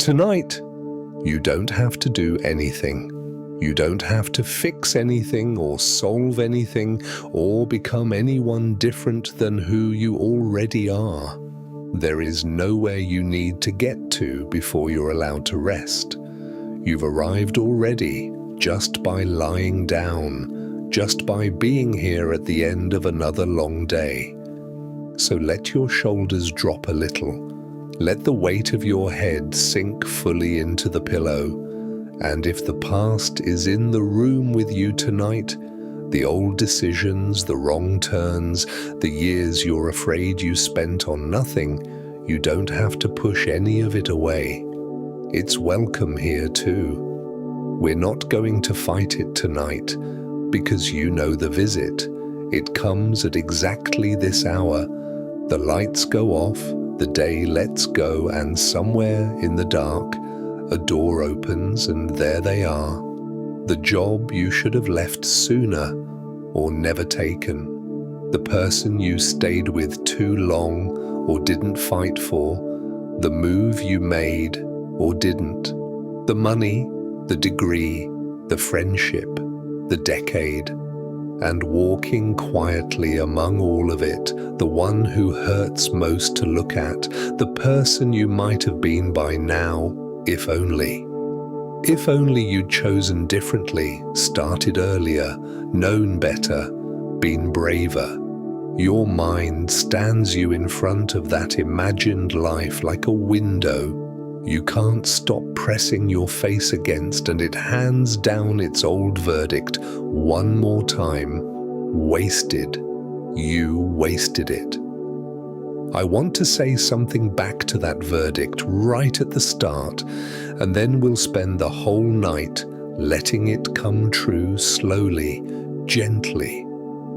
Tonight, you don't have to do anything. You don't have to fix anything or solve anything or become anyone different than who you already are. There is nowhere you need to get to before you're allowed to rest. You've arrived already just by lying down, just by being here at the end of another long day. So let your shoulders drop a little. Let the weight of your head sink fully into the pillow. And if the past is in the room with you tonight, the old decisions, the wrong turns, the years you're afraid you spent on nothing, you don't have to push any of it away. It's welcome here too. We're not going to fight it tonight, because you know the visit. It comes at exactly this hour. The lights go off, the day lets go, and somewhere in the dark, a door opens and there they are. The job you should have left sooner or never taken. The person you stayed with too long or didn't fight for. The move you made or didn't. The money, the degree, the friendship, the decade. And walking quietly among all of it, the one who hurts most to look at, the person you might have been by now, if only. If only you'd chosen differently, started earlier, known better, been braver. Your mind stands you in front of that imagined life like a window. You can't stop pressing your face against, and it hands down its old verdict one more time. Wasted. You wasted it. I want to say something back to that verdict right at the start, and then we'll spend the whole night letting it come true slowly, gently,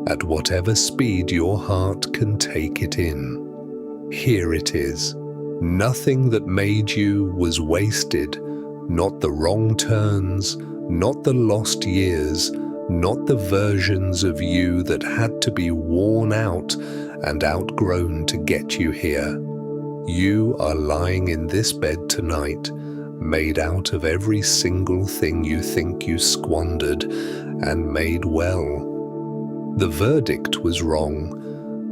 at whatever speed your heart can take it in. Here it is. Nothing that made you was wasted, not the wrong turns, not the lost years, not the versions of you that had to be worn out and outgrown to get you here. You are lying in this bed tonight, made out of every single thing you think you squandered and made well. The verdict was wrong.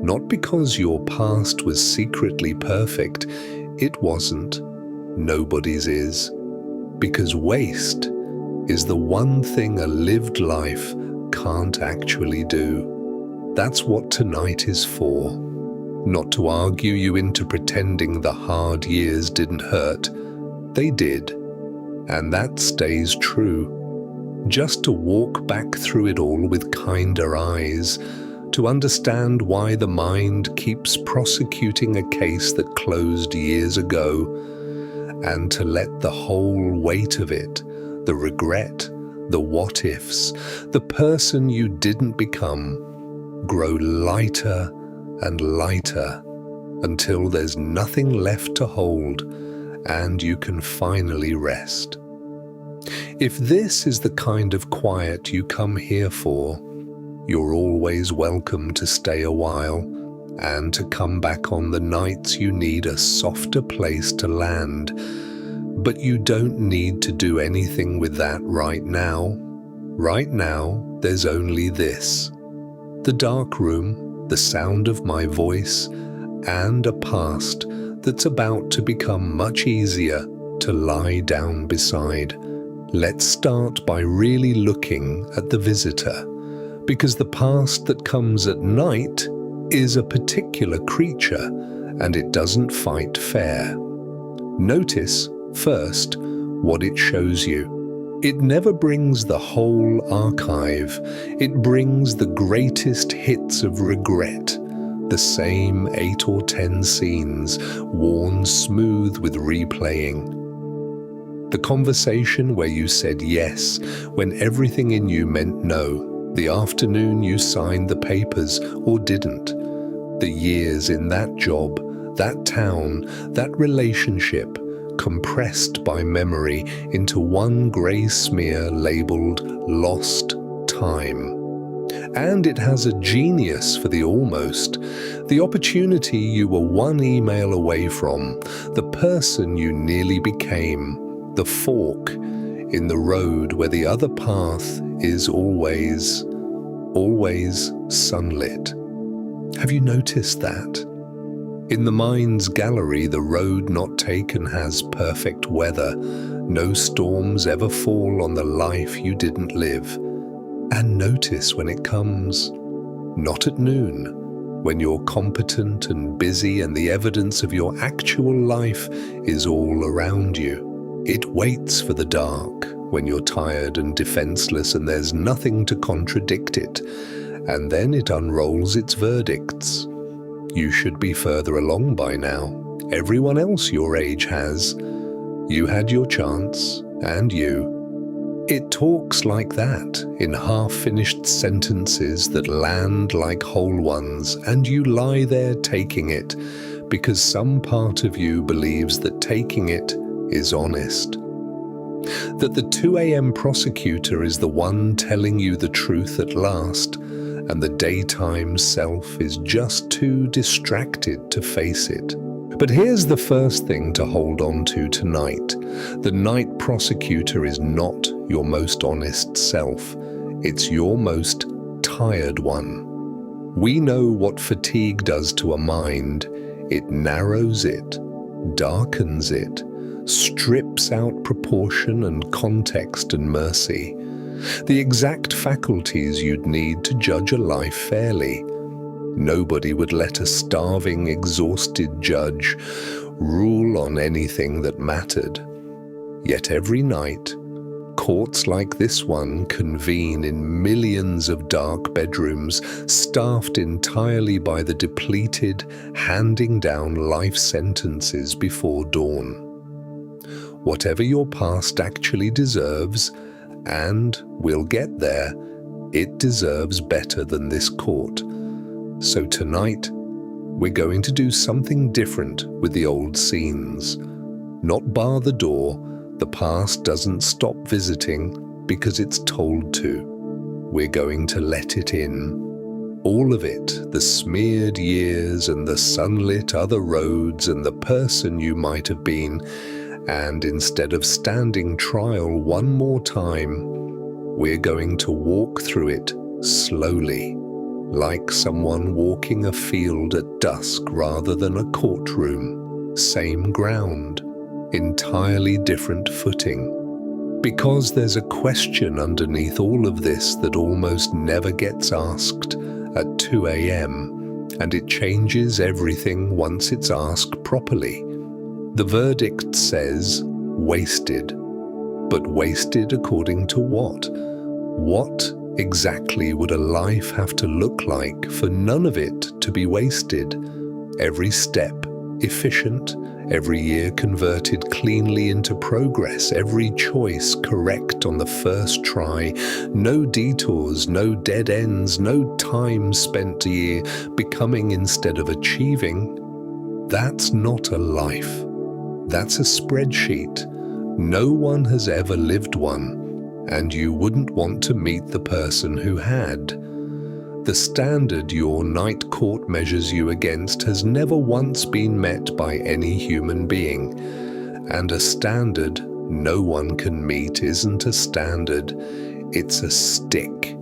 Not because your past was secretly perfect. It wasn't. Nobody's is. Because waste is the one thing a lived life can't actually do. That's what tonight is for. Not to argue you into pretending the hard years didn't hurt. They did. And that stays true. Just to walk back through it all with kinder eyes, to understand why the mind keeps prosecuting a case that closed years ago, and to let the whole weight of it, the regret, the what-ifs, the person you didn't become, grow lighter and lighter until there's nothing left to hold and you can finally rest. If this is the kind of quiet you come here for, you're always welcome to stay a while and to come back on the nights you need a softer place to land. But you don't need to do anything with that right now. Right now, there's only this. The dark room, the sound of my voice, and a past that's about to become much easier to lie down beside. Let's start by really looking at the visitor. Because the past that comes at night is a particular creature, and it doesn't fight fair. Notice, first, what it shows you. It never brings the whole archive. It brings the greatest hits of regret, the same 8 or 10 scenes, worn smooth with replaying. The conversation where you said yes, when everything in you meant no. The afternoon you signed the papers or didn't. The years in that job, that town, that relationship, compressed by memory into one grey smear labelled lost time. And it has a genius for the almost, the opportunity you were one email away from, the person you nearly became, the fork in the road where the other path is always sunlit. Have you noticed that? In the mind's gallery, the road not taken has perfect weather. No storms ever fall on the life you didn't live. And notice when it comes. Not at noon, when you're competent and busy and the evidence of your actual life is all around you. It waits for the dark, when you're tired and defenseless and there's nothing to contradict it. And then it unrolls its verdicts. You should be further along by now. Everyone else your age has. You had your chance, and you. It talks like that, in half-finished sentences that land like whole ones, and you lie there taking it, because some part of you believes that taking it is honest. That the 2 a.m. prosecutor is the one telling you the truth at last, and the daytime self is just too distracted to face it. But here's the first thing to hold on to tonight. The night prosecutor is not your most honest self. It's your most tired one. We know what fatigue does to a mind. It narrows it, darkens it, strips out proportion and context and mercy. The exact faculties you'd need to judge a life fairly. Nobody would let a starving, exhausted judge rule on anything that mattered. Yet every night, courts like this one convene in millions of dark bedrooms, staffed entirely by the depleted, handing down life sentences before dawn. Whatever your past actually deserves, and we'll get there, it deserves better than this court. So tonight, we're going to do something different with the old scenes. Not bar the door. The past doesn't stop visiting because it's told to. We're going to let it in. All of it, the smeared years and the sunlit other roads and the person you might have been. And instead of standing trial one more time, we're going to walk through it slowly, like someone walking a field at dusk rather than a courtroom. Same ground, entirely different footing. Because there's a question underneath all of this that almost never gets asked at 2 a.m., and it changes everything once it's asked properly. The verdict says, wasted. But wasted according to what? What exactly would a life have to look like for none of it to be wasted? Every step efficient, every year converted cleanly into progress, every choice correct on the first try, no detours, no dead ends, no time spent a year becoming instead of achieving. That's not a life. That's a spreadsheet. No one has ever lived one, and you wouldn't want to meet the person who had. The standard your night court measures you against has never once been met by any human being, and a standard no one can meet isn't a standard, it's a stick.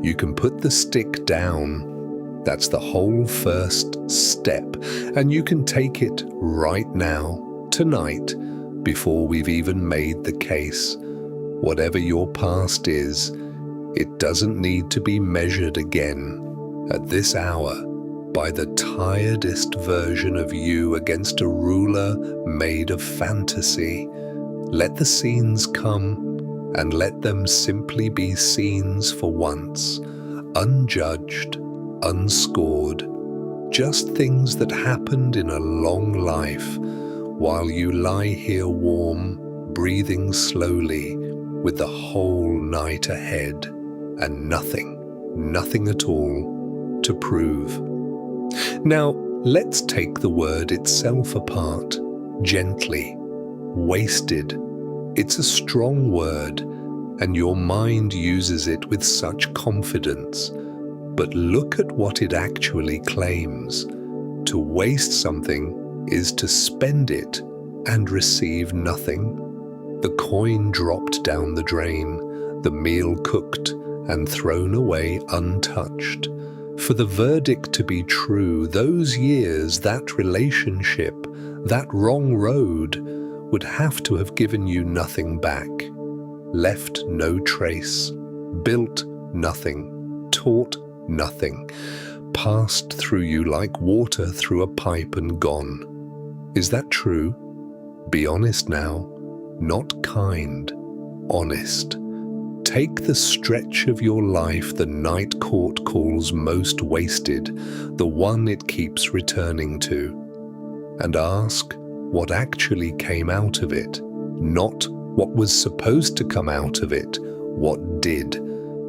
You can put the stick down. That's the whole first step, and you can take it right now, tonight, before we've even made the case. Whatever your past is, it doesn't need to be measured again, at this hour, by the tiredest version of you against a ruler made of fantasy. Let the scenes come, and let them simply be scenes for once, unjudged, unscored, just things that happened in a long life, while you lie here warm, breathing slowly, with the whole night ahead, and nothing at all to prove. Now, let's take the word itself apart, gently. Wasted. It's a strong word, and your mind uses it with such confidence. But look at what it actually claims. To waste something is to spend it and receive nothing. The coin dropped down the drain, the meal cooked and thrown away untouched. For the verdict to be true, those years, that relationship, that wrong road would have to have given you nothing back, left no trace, built nothing, taught nothing, passed through you like water through a pipe and gone. Is that true? Be honest now, not kind, honest. Take the stretch of your life the night court calls most wasted, the one it keeps returning to, and ask what actually came out of it, not what was supposed to come out of it, what did.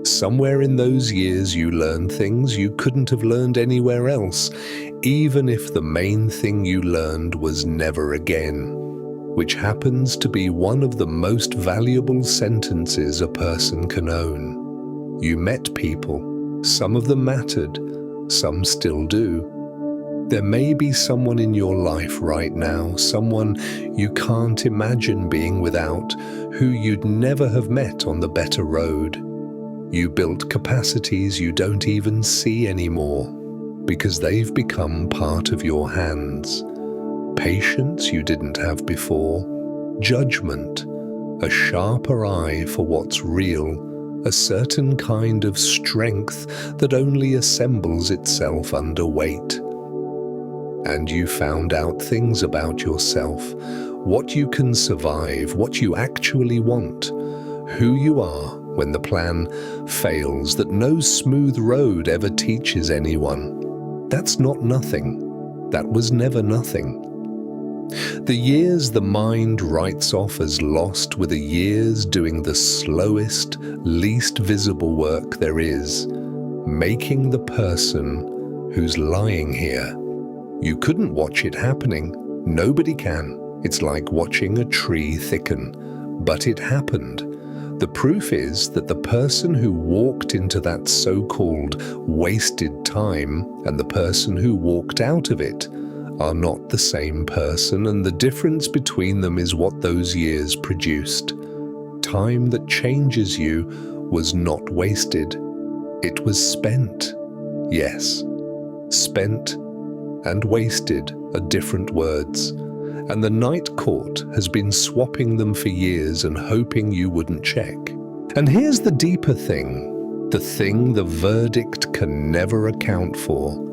Somewhere in those years you learned things you couldn't have learned anywhere else, even if the main thing you learned was never again, which happens to be one of the most valuable sentences a person can own. You met people, some of them mattered, some still do. There may be someone in your life right now, someone you can't imagine being without, who you'd never have met on the better road. You built capacities you don't even see anymore because they've become part of your hands. Patience you didn't have before, judgment, a sharper eye for what's real, a certain kind of strength that only assembles itself under weight. And you found out things about yourself, what you can survive, what you actually want, who you are when the plan fails that no smooth road ever teaches anyone. That's not nothing. That was never nothing. The years the mind writes off as lost were the years doing the slowest, least visible work there is, making the person who's lying here. You couldn't watch it happening. Nobody can. It's like watching a tree thicken. But it happened. The proof is that the person who walked into that so-called wasted time and the person who walked out of it are not the same person, and the difference between them is what those years produced. Time that changes you was not wasted. It was spent. Yes, spent and wasted are different words, and the night court has been swapping them for years and hoping you wouldn't check. And here's the deeper thing, the thing the verdict can never account for.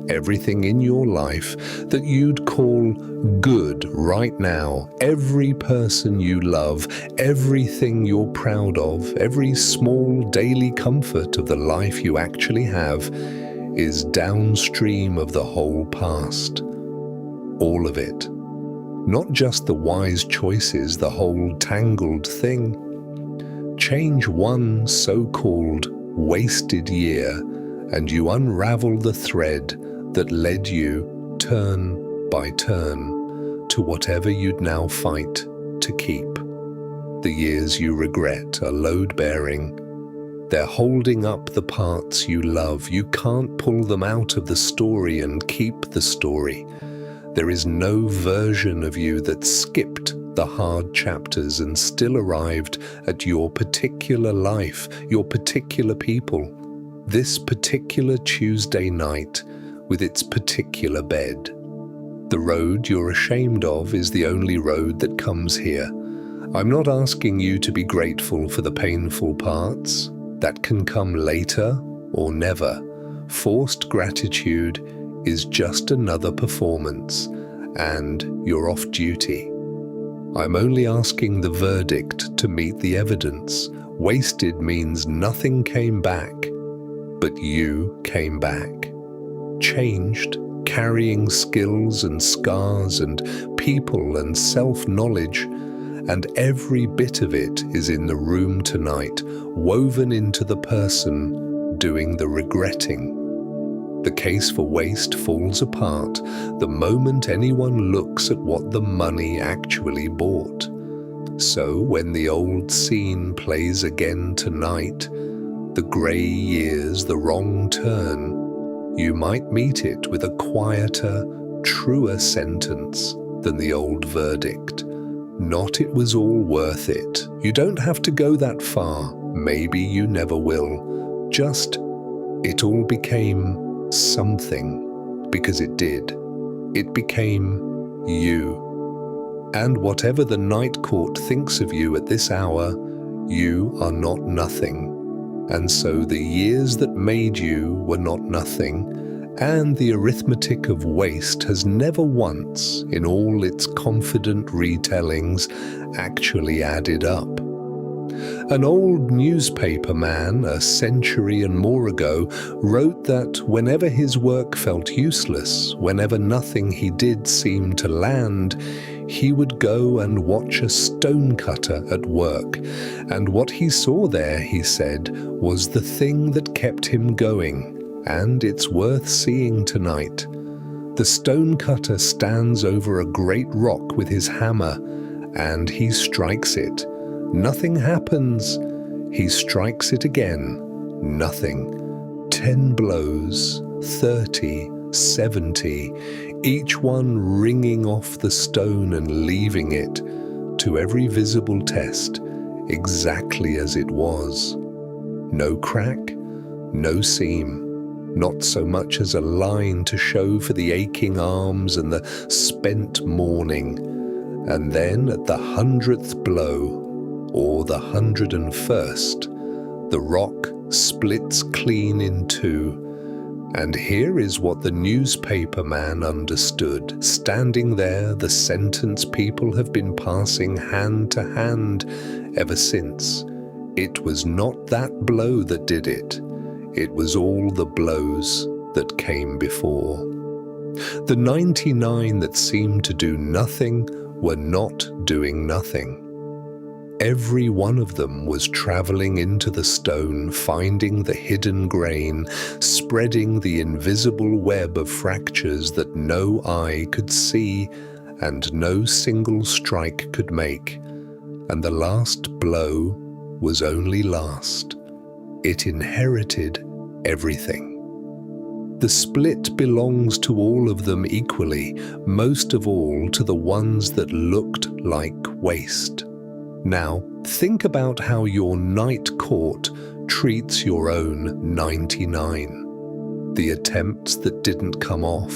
Everything in your life that you'd call good right now, every person you love, everything you're proud of, every small daily comfort of the life you actually have, is downstream of the whole past. All of it. Not just the wise choices, the whole tangled thing. Change one so-called wasted year, and you unravel the thread that led you, turn by turn, to whatever you'd now fight to keep. The years you regret are load-bearing. They're holding up the parts you love. You can't pull them out of the story and keep the story. There is no version of you that skipped the hard chapters and still arrived at your particular life, your particular people, this particular Tuesday night with its particular bed. The road you're ashamed of is the only road that comes here. I'm not asking you to be grateful for the painful parts. That can come later or never. Forced gratitude is just another performance, and you're off duty. I'm only asking the verdict to meet the evidence. Wasted means nothing came back, but you came back. Changed, carrying skills and scars and people and self-knowledge, and every bit of it is in the room tonight, woven into the person doing the regretting. The case for waste falls apart the moment anyone looks at what the money actually bought. So when the old scene plays again tonight, the grey years, the wrong turn, you might meet it with a quieter, truer sentence than the old verdict. Not "it was all worth it." You don't have to go that far. Maybe you never will. Just, it all became something, because it did. It became you. And whatever the night court thinks of you at this hour, you are not nothing. And so the years that made you were not nothing, and the arithmetic of waste has never once, in all its confident retellings, actually added up. An old newspaper man, a century and more ago, wrote that whenever his work felt useless, whenever nothing he did seemed to land, he would go and watch a stonecutter at work. And what he saw there, he said, was the thing that kept him going. And it's worth seeing tonight. The stonecutter stands over a great rock with his hammer, and he strikes it. Nothing happens. He strikes it again. Nothing. 10 blows, 30, 70, each one ringing off the stone and leaving it, to every visible test, exactly as it was. No crack, no seam. Not so much as a line to show for the aching arms and the spent morning. And then at the 100th blow, or the 101st, the rock splits clean in two. And here is what the newspaper man understood, standing there, the sentence people have been passing hand to hand ever since. It was not that blow that did it. It was all the blows that came before. The 99 that seemed to do nothing were not doing nothing. Every one of them was traveling into the stone, finding the hidden grain, spreading the invisible web of fractures that no eye could see and no single strike could make. And the last blow was only last. It inherited everything. The split belongs to all of them equally, most of all to the ones that looked like waste. Now, think about how your night court treats your own 99. The attempts that didn't come off,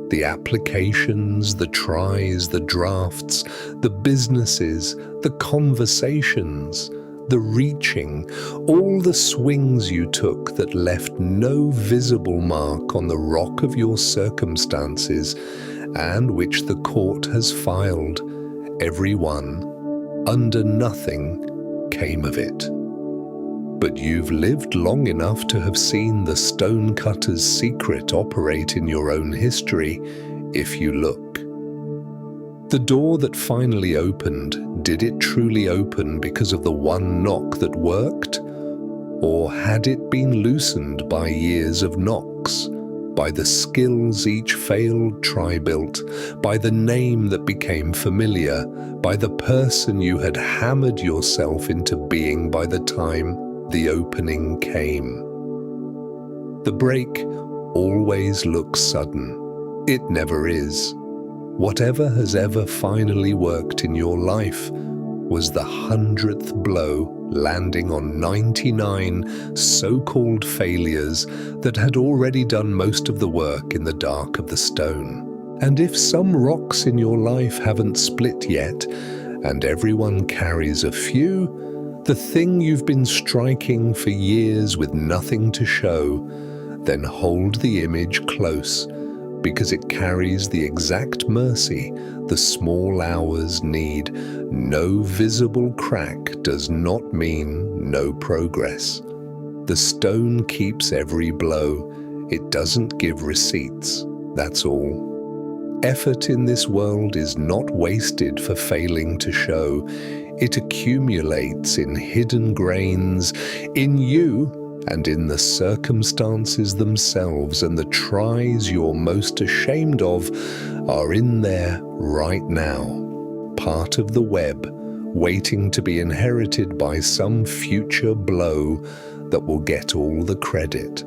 the applications, the tries, the drafts, the businesses, the conversations, the reaching, all the swings you took that left no visible mark on the rock of your circumstances, and which the court has filed, every one. Under nothing came of it. But you've lived long enough to have seen the stonecutter's secret operate in your own history, if you look. The door that finally opened, did it truly open because of the one knock that worked? Or had it been loosened by years of knocks? By the skills each failed try built, by the name that became familiar, by the person you had hammered yourself into being by the time the opening came. The break always looks sudden. It never is. Whatever has ever finally worked in your life was the 100th blow landing on 99 so-called failures that had already done most of the work in the dark of the stone. And if some rocks in your life haven't split yet, and everyone carries a few, the thing you've been striking for years with nothing to show, then hold the image close, because it carries the exact mercy the small hours need. No visible crack does not mean no progress. The stone keeps every blow. It doesn't give receipts, that's all. Effort in this world is not wasted for failing to show. It accumulates in hidden grains, in you, and in the circumstances themselves, and the tries you're most ashamed of are in there right now, part of the web, waiting to be inherited by some future blow that will get all the credit.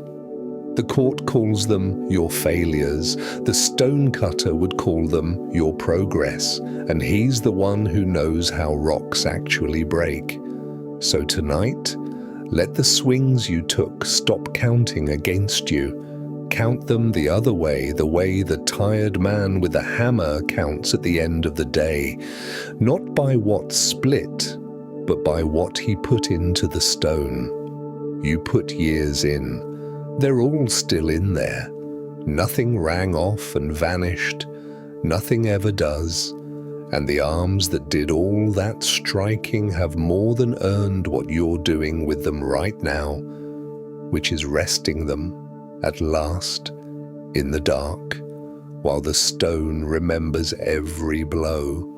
The court calls them your failures. The stonecutter would call them your progress, and he's the one who knows how rocks actually break. So tonight, let the swings you took stop counting against you. Count them the other way, the way the tired man with a hammer counts at the end of the day, not by what split, but by what he put into the stone. You put years in. They're all still in there. Nothing rang off and vanished. Nothing ever does. And the arms that did all that striking have more than earned what you're doing with them right now, which is resting them, at last, in the dark, while the stone remembers every blow.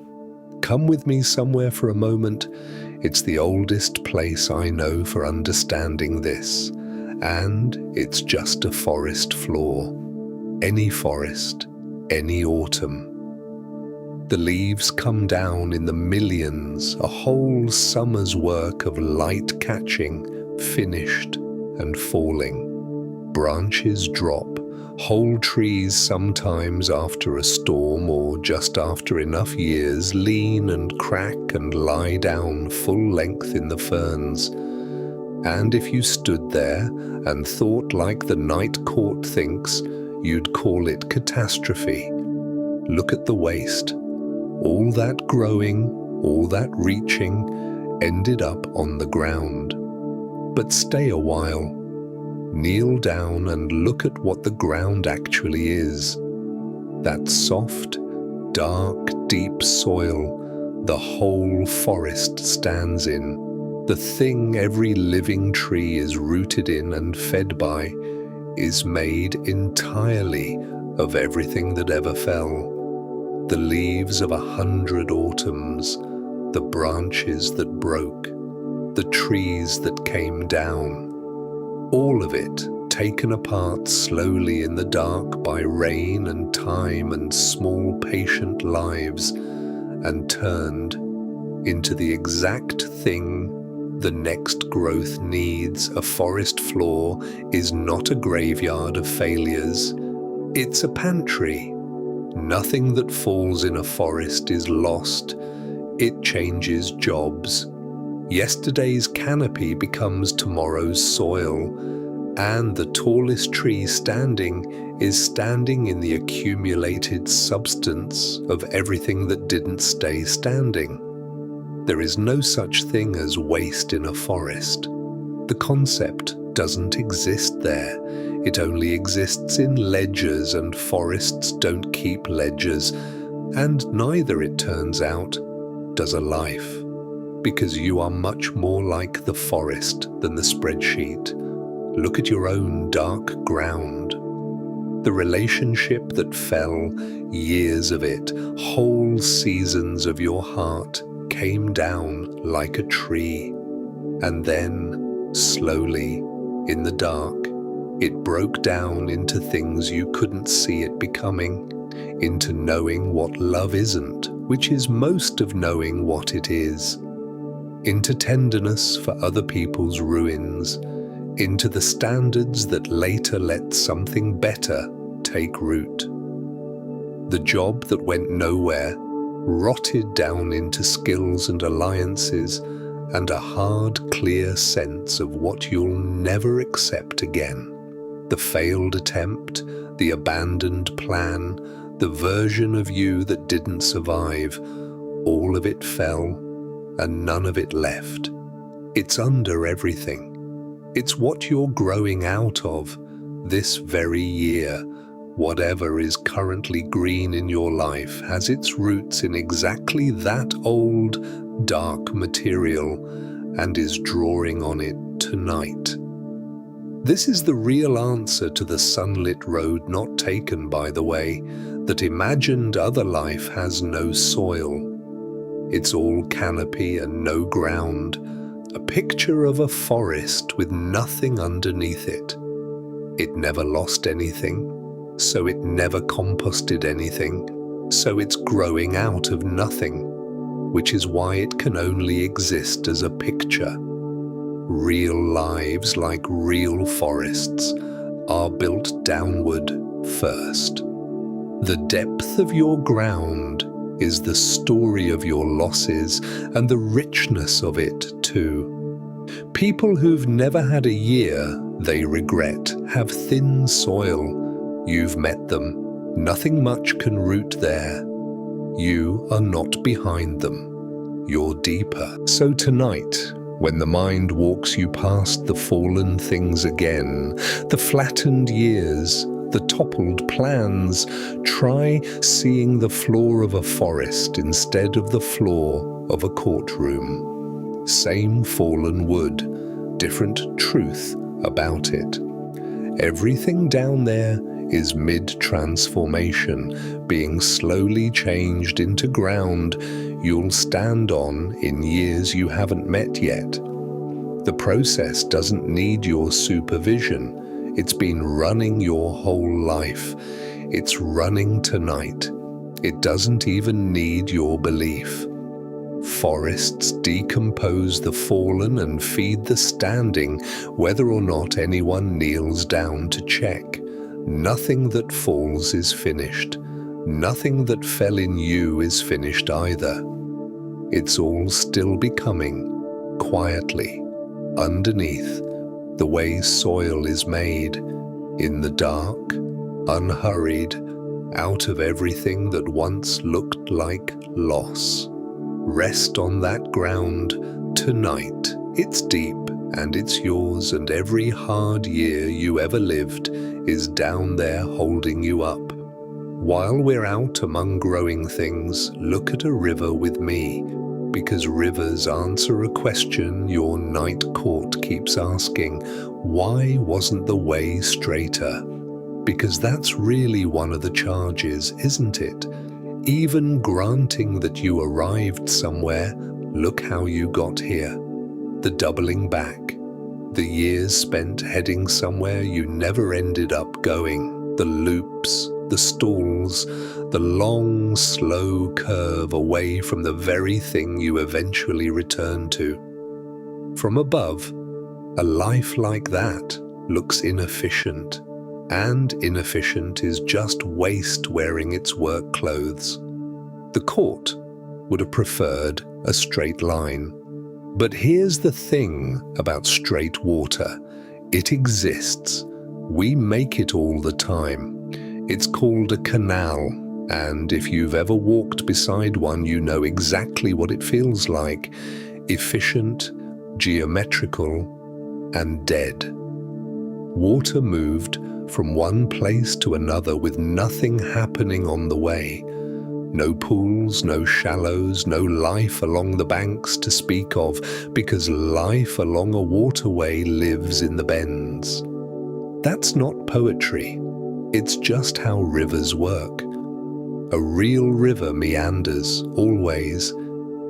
Come with me somewhere for a moment. It's the oldest place I know for understanding this. And it's just a forest floor. Any forest, any autumn. The leaves come down in the millions, a whole summer's work of light catching, finished and falling. Branches drop, whole trees sometimes after a storm or just after enough years lean and crack and lie down full length in the ferns. And if you stood there and thought like the night court thinks, you'd call it catastrophe. Look at the waste. All that growing, all that reaching, ended up on the ground. But stay a while. Kneel down and look at what the ground actually is. That soft, dark, deep soil the whole forest stands in. The thing every living tree is rooted in and fed by is made entirely of everything that ever fell. The leaves of 100 autumns, the branches that broke, the trees that came down. All of it taken apart slowly in the dark by rain and time and small patient lives and turned into the exact thing the next growth needs. A forest floor is not a graveyard of failures. It's a pantry. Nothing that falls in a forest is lost. It changes jobs. Yesterday's canopy becomes tomorrow's soil, and the tallest tree standing is standing in the accumulated substance of everything that didn't stay standing. There is no such thing as waste in a forest. The concept doesn't exist there. It only exists in ledgers, and forests don't keep ledgers, and neither, it turns out, does a life, because you are much more like the forest than the spreadsheet. Look at your own dark ground. The relationship that fell, years of it, whole seasons of your heart, came down like a tree, and then, slowly, in the dark, it broke down into things you couldn't see it becoming, into knowing what love isn't, which is most of knowing what it is, into tenderness for other people's ruins, into the standards that later let something better take root. The job that went nowhere rotted down into skills and alliances and a hard, clear sense of what you'll never accept again. The failed attempt, the abandoned plan, the version of you that didn't survive, all of it fell and none of it left. It's under everything. It's what you're growing out of this very year. Whatever is currently green in your life has its roots in exactly that old, dark material and is drawing on it tonight. This is the real answer to the sunlit road not taken, by the way, that imagined other life has no soil. It's all canopy and no ground, a picture of a forest with nothing underneath it. It never lost anything, so it never composted anything, so it's growing out of nothing. which is why it can only exist as a picture. Real lives, like real forests, are built downward first. The depth of your ground is the story of your losses and the richness of it too. People who've never had a year they regret have thin soil. You've met them. Nothing much can root there. You are not behind them. You're deeper. So tonight, when the mind walks you past the fallen things again, the flattened years, the toppled plans, try seeing the floor of a forest instead of the floor of a courtroom. Same fallen wood, different truth about it. Everything down there is mid-transformation, being slowly changed into ground you'll stand on in years you haven't met yet. The process doesn't need your supervision. It's been running your whole life. It's running tonight. It doesn't even need your belief. Forests decompose the fallen and feed the standing, whether or not anyone kneels down to check. Nothing that falls is finished. Nothing that fell in you is finished either. It's all still becoming, quietly, underneath, the way soil is made, in the dark, unhurried, out of everything that once looked like loss. Rest on that ground tonight. It's deep and it's yours, and every hard year you ever lived is down there holding you up. While we're out among growing things, look at a river with me, because rivers answer a question your night court keeps asking: why wasn't the way straighter? Because that's really one of the charges, isn't it? Even granting that you arrived somewhere, look how you got here. The doubling back, the years spent heading somewhere you never ended up going, the loops, the stalls, the long, slow curve away from the very thing you eventually return to. From above, a life like that looks inefficient, and inefficient is just waste wearing its work clothes. The court would have preferred a straight line. But here's the thing about straight water. It exists. We make it all the time. It's called a canal, and if you've ever walked beside one, you know exactly what it feels like. Efficient, geometrical, and dead. Water moved from one place to another with nothing happening on the way. No pools, no shallows, no life along the banks to speak of, because life along a waterway lives in the bends. That's not poetry. It's just how rivers work. A real river meanders, always,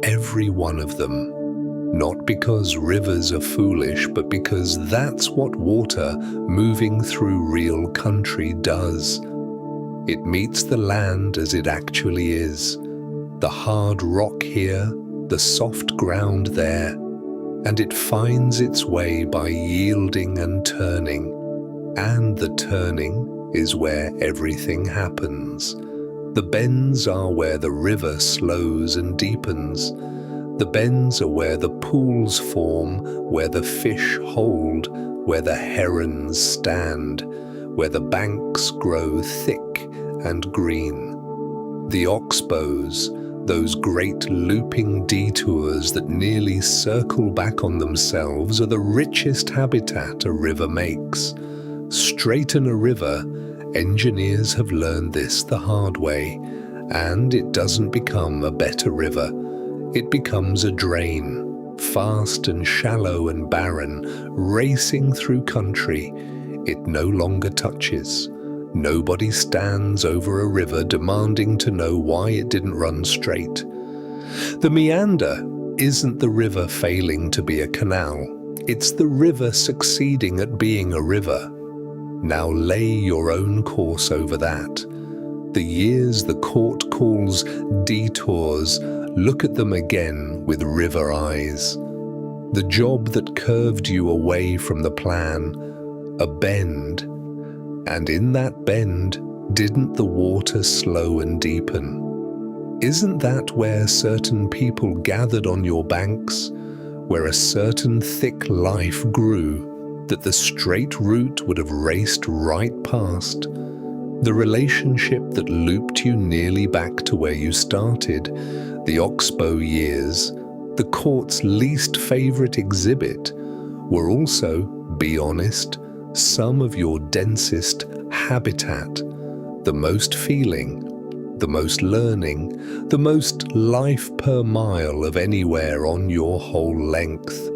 every one of them. Not because rivers are foolish, but because that's what water moving through real country does. It meets the land as it actually is, the hard rock here, the soft ground there, and it finds its way by yielding and turning. And the turning is where everything happens. The bends are where the river slows and deepens. The bends are where the pools form, where the fish hold, where the herons stand, where the banks grow thick and green. The oxbows, those great looping detours that nearly circle back on themselves, are the richest habitat a river makes. Straighten a river, engineers have learned this the hard way, and it doesn't become a better river. It becomes a drain, fast and shallow and barren, racing through country it no longer touches. Nobody stands over a river demanding to know why it didn't run straight. The meander isn't the river failing to be a canal. It's the river succeeding at being a river. Now lay your own course over that. The years the court calls detours look at them again with river eyes. The job that curved you away from the plan, a bend. And in that bend, didn't the water slow and deepen? Isn't that where certain people gathered on your banks, where a certain thick life grew that the straight route would have raced right past? The relationship that looped you nearly back to where you started, the Oxbow years, the court's least favorite exhibit, were also, be honest, some of your densest habitat, the most feeling, the most learning, the most life per mile of anywhere on your whole length.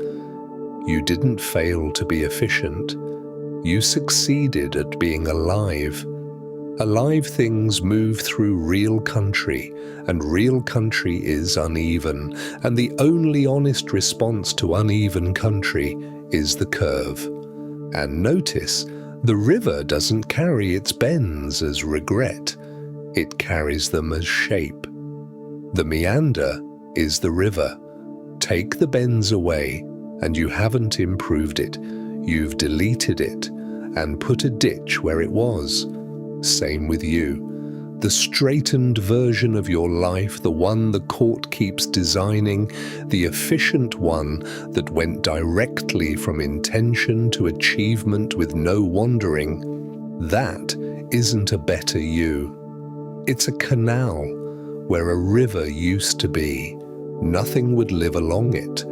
You didn't fail to be efficient. You succeeded at being alive. Alive things move through real country, and real country is uneven, and the only honest response to uneven country is the curve. And notice, the river doesn't carry its bends as regret, it carries them as shape. The meander is the river. Take the bends away, and you haven't improved it. You've deleted it, and put a ditch where it was. Same with you. The straightened version of your life, the one the court keeps designing, the efficient one that went directly from intention to achievement with no wandering, that isn't a better you. It's a canal where a river used to be. Nothing would live along it.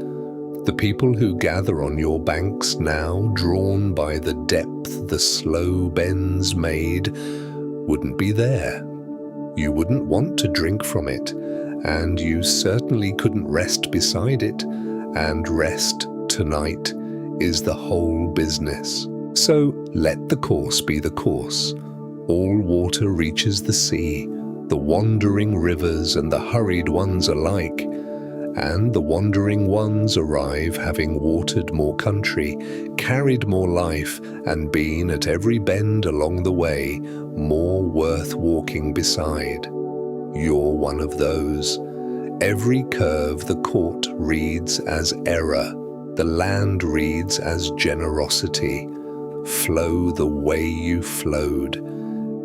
The people who gather on your banks now, drawn by the depth the slow bends made, wouldn't be there. You wouldn't want to drink from it, and you certainly couldn't rest beside it, and rest tonight is the whole business. So let the course be the course. All water reaches the sea, the wandering rivers and the hurried ones alike, and the wandering ones arrive having watered more country, carried more life, and been at every bend along the way more worth walking beside. You're one of those. Every curve the court reads as error, the land reads as generosity. Flow the way you flowed.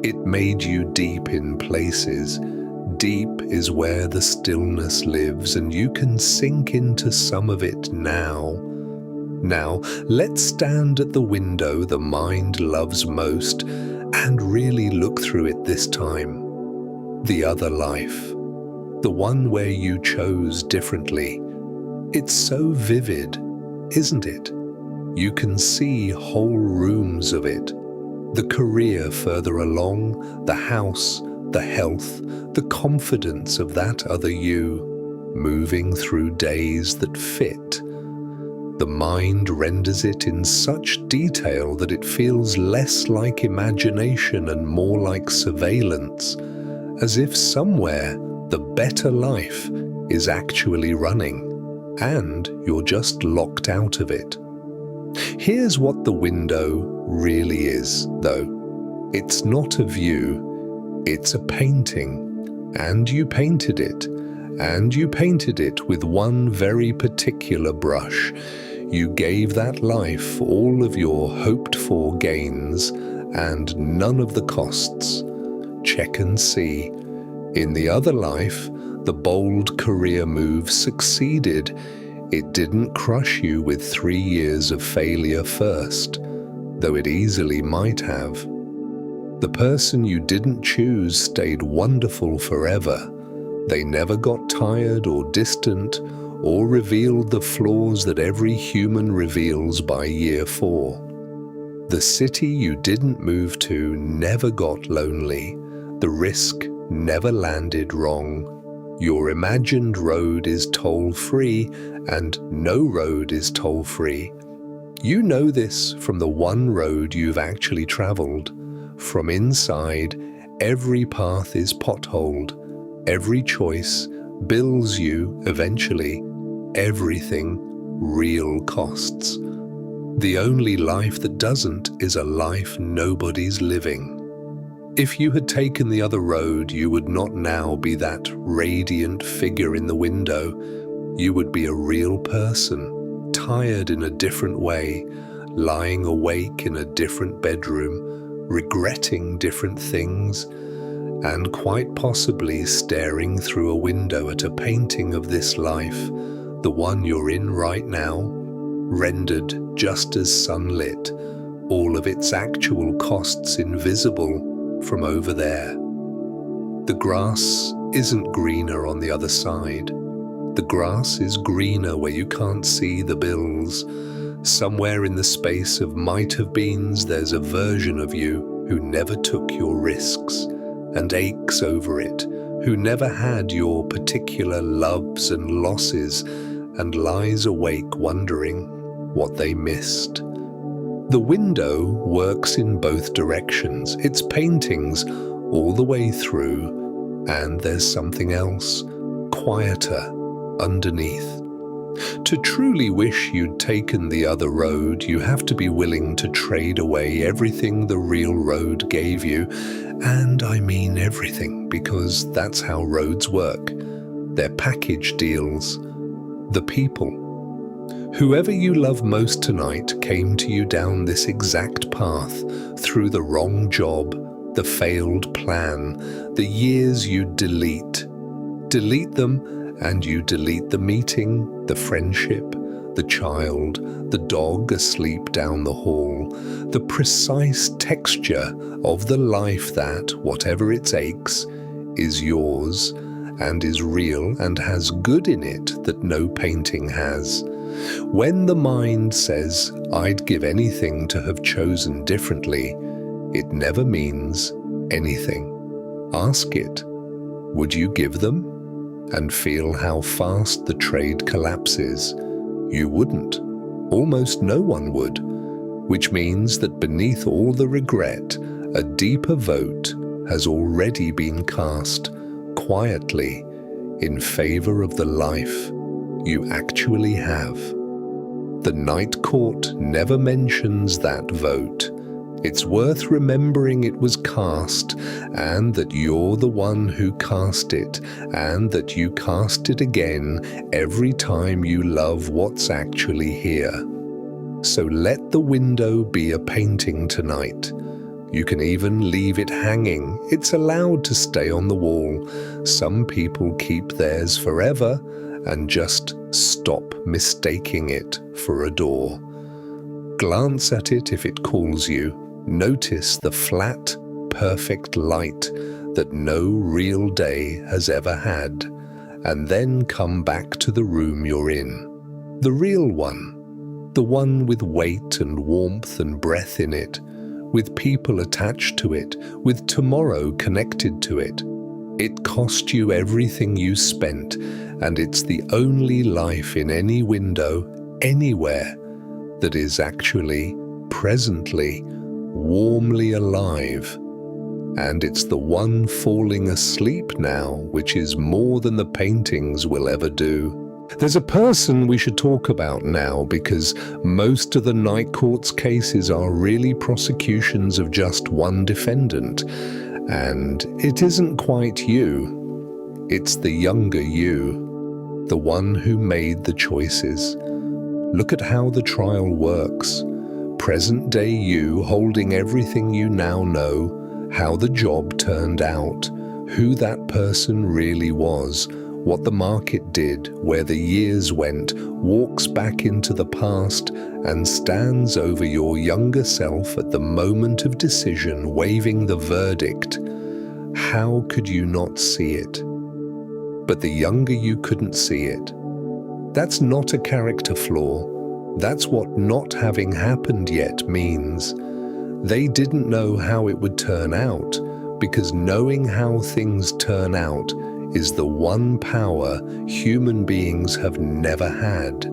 It made you deep in places. Deep is where the stillness lives, and you can sink into some of it now. Now, let's stand at the window the mind loves most and really look through it this time. The other life. The one where you chose differently. It's so vivid, isn't it? You can see whole rooms of it. The career further along, the house, the health, the confidence of that other you, moving through days that fit. The mind renders it in such detail that it feels less like imagination and more like surveillance, as if somewhere the better life is actually running, and you're just locked out of it. Here's what the window really is, though. It's not a view, it's a painting, and you painted it, and you painted it with one very particular brush. You gave that life all of your hoped-for gains and none of the costs. Check and see. In the other life, the bold career move succeeded. It didn't crush you with 3 years of failure first, though it easily might have. The person you didn't choose stayed wonderful forever. They never got tired or distant or revealed the flaws that every human reveals by year 4. The city you didn't move to never got lonely. The risk never landed wrong. Your imagined road is toll-free, and no road is toll-free. You know this from the one road you've actually traveled. From inside, every path is potholed. Every choice bills you eventually. Everything real costs. The only life that doesn't is a life nobody's living. If you had taken the other road, you would not now be that radiant figure in the window. You would be a real person, tired in a different way, lying awake in a different bedroom, regretting different things, and quite possibly staring through a window at a painting of this life, the one you're in right now, rendered just as sunlit, all of its actual costs invisible from over there. The grass isn't greener on the other side. The grass is greener where you can't see the bills. Somewhere in the space of might-have-beens, there's a version of you who never took your risks and aches over it, who never had your particular loves and losses and lies awake wondering what they missed. The window works in both directions. It's paintings all the way through, and there's something else, quieter, underneath. To truly wish you'd taken the other road, you have to be willing to trade away everything the real road gave you. And I mean everything, because that's how roads work. They're package deals. The people. Whoever you love most tonight came to you down this exact path, through the wrong job, the failed plan, the years you delete. Delete them, and you delete the meeting, the friendship, the child, the dog asleep down the hall, the precise texture of the life that, whatever its aches, is yours and is real and has good in it that no painting has. When the mind says, "I'd give anything to have chosen differently," it never means anything. Ask it, would you give them? And feel how fast the trade collapses. You wouldn't. Almost no one would. Which means that beneath all the regret, a deeper vote has already been cast, quietly, in favor of the life you actually have. The Night Court never mentions that vote. It's worth remembering it was cast, and that you're the one who cast it, and that you cast it again every time you love what's actually here. So let the window be a painting tonight. You can even leave it hanging. It's allowed to stay on the wall. Some people keep theirs forever and just stop mistaking it for a door. Glance at it if it calls you. Notice the flat, perfect light that no real day has ever had, and then come back to the room you're in. The real one, the one with weight and warmth and breath in it, with people attached to it, with tomorrow connected to it. It cost you everything you spent, and it's the only life in any window, anywhere, that is actually, presently, warmly alive, and it's the one falling asleep now, which is more than the paintings will ever do. There's a person we should talk about now, because most of the Night Court's cases are really prosecutions of just one defendant, and it isn't quite you. It's the younger you, the one who made the choices. Look at how the trial works. Present-day you holding everything you now know, how the job turned out, who that person really was, what the market did, where the years went, walks back into the past and stands over your younger self at the moment of decision, waving the verdict. How could you not see it? But the younger you couldn't see it. That's not a character flaw. That's what not having happened yet means. They didn't know how it would turn out, because knowing how things turn out is the one power human beings have never had.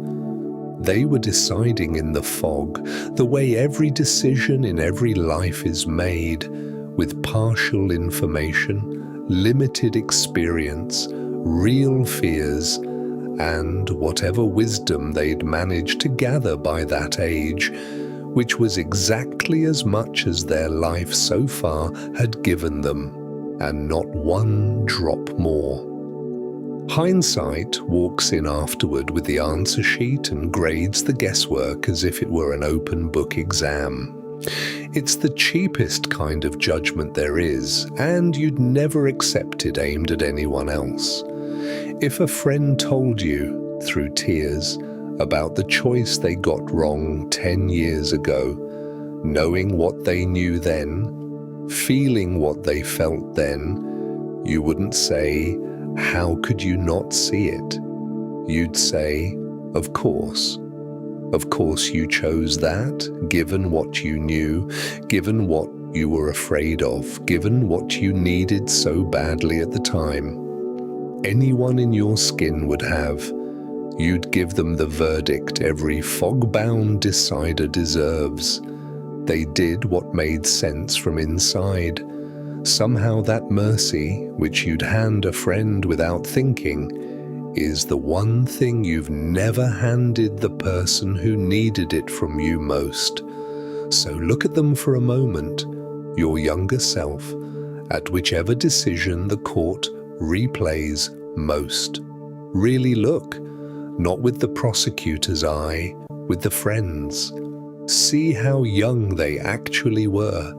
They were deciding in the fog, the way every decision in every life is made, with partial information, limited experience, real fears, and whatever wisdom they'd managed to gather by that age, which was exactly as much as their life so far had given them, and not one drop more. Hindsight walks in afterward with the answer sheet and grades the guesswork as if it were an open book exam. It's the cheapest kind of judgment there is, and you'd never accept it aimed at anyone else. If a friend told you, through tears, about the choice they got wrong 10 years ago, knowing what they knew then, feeling what they felt then, you wouldn't say, "How could you not see it?" You'd say, "Of course. Of course you chose that, given what you knew, given what you were afraid of, given what you needed so badly at the time. Anyone in your skin would have. You'd give them the verdict every fog-bound decider deserves. They did what made sense from inside. Somehow that mercy, which you'd hand a friend without thinking, is the one thing you've never handed the person who needed it from you most. So look at them for a moment, your younger self, at whichever decision the court replays most. Really look, not with the prosecutor's eye, with the friend's. See how young they actually were.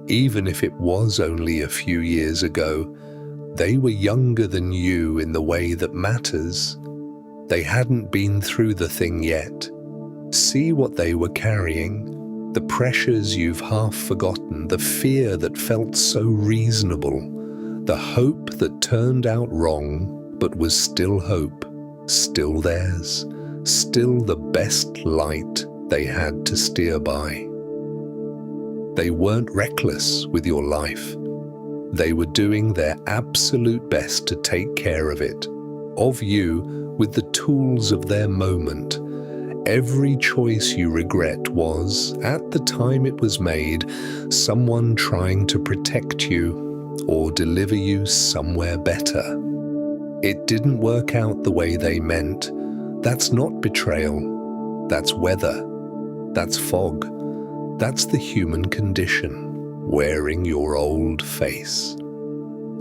Even if it was only a few years ago, they were younger than you in the way that matters. They hadn't been through the thing yet. See what they were carrying, the pressures you've half forgotten, the fear that felt so reasonable, the hope that turned out wrong but was still hope, still theirs, still the best light they had to steer by. They weren't reckless with your life. They were doing their absolute best to take care of it, of you, with the tools of their moment. Every choice you regret was, at the time it was made, someone trying to protect you or deliver you somewhere better. It didn't work out the way they meant. That's not betrayal. That's weather. That's fog. That's the human condition, wearing your old face.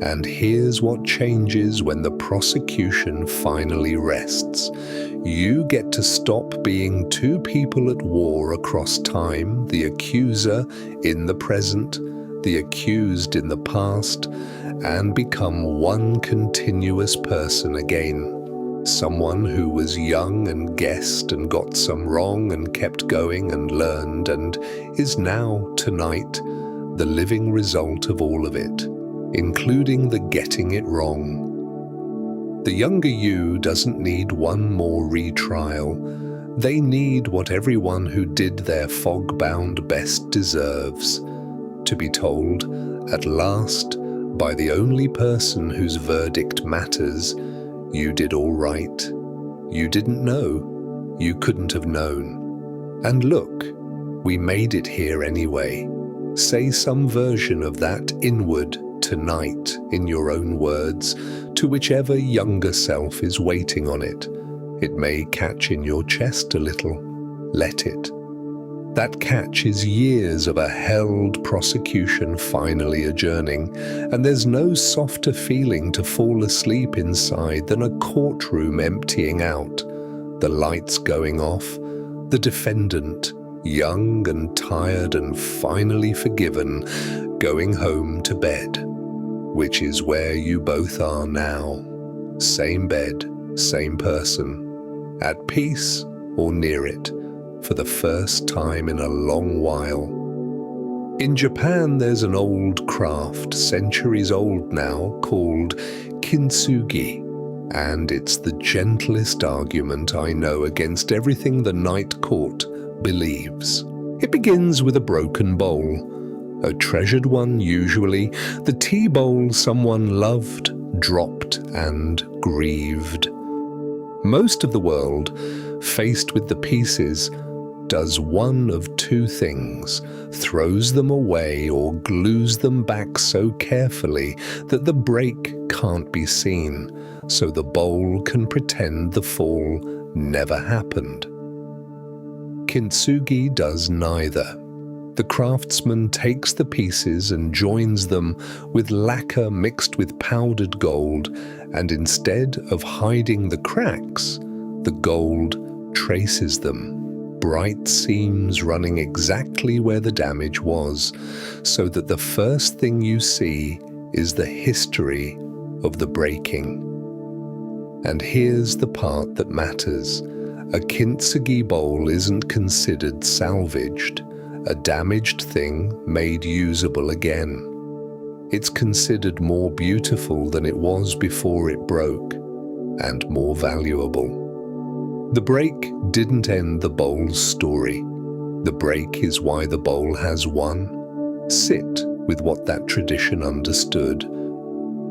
And here's what changes when the prosecution finally rests. You get to stop being two people at war across time, the accuser in the present, the accused in the past, and become one continuous person again. Someone who was young and guessed and got some wrong and kept going and learned and is now, tonight, the living result of all of it, including the getting it wrong. The younger you doesn't need one more retrial. They need what everyone who did their fog-bound best deserves, to be told, at last, by the only person whose verdict matters, you did all right. You didn't know. You couldn't have known. And look, we made it here anyway. Say some version of that inward tonight in your own words to whichever younger self is waiting on it. It may catch in your chest a little. Let it. That catch is years of a held prosecution finally adjourning, and there's no softer feeling to fall asleep inside than a courtroom emptying out, the lights going off, the defendant, young and tired and finally forgiven, going home to bed, which is where you both are now. Same bed, same person, at peace or near it, for the first time in a long while. In Japan, there's an old craft, centuries old now, called kintsugi, and it's the gentlest argument I know against everything the night court believes. It begins with a broken bowl, a treasured one usually, the tea bowl someone loved, dropped, and grieved. Most of the world, faced with the pieces, does one of two things: throws them away or glues them back so carefully that the break can't be seen, so the bowl can pretend the fall never happened. Kintsugi does neither. The craftsman takes the pieces and joins them with lacquer mixed with powdered gold, and instead of hiding the cracks, the gold traces them, bright seams running exactly where the damage was, so that the first thing you see is the history of the breaking. And here's the part that matters. A kintsugi bowl isn't considered salvaged, a damaged thing made usable again. It's considered more beautiful than it was before it broke, and more valuable. The break didn't end the bowl's story. The break is why the bowl has won. Sit with what that tradition understood.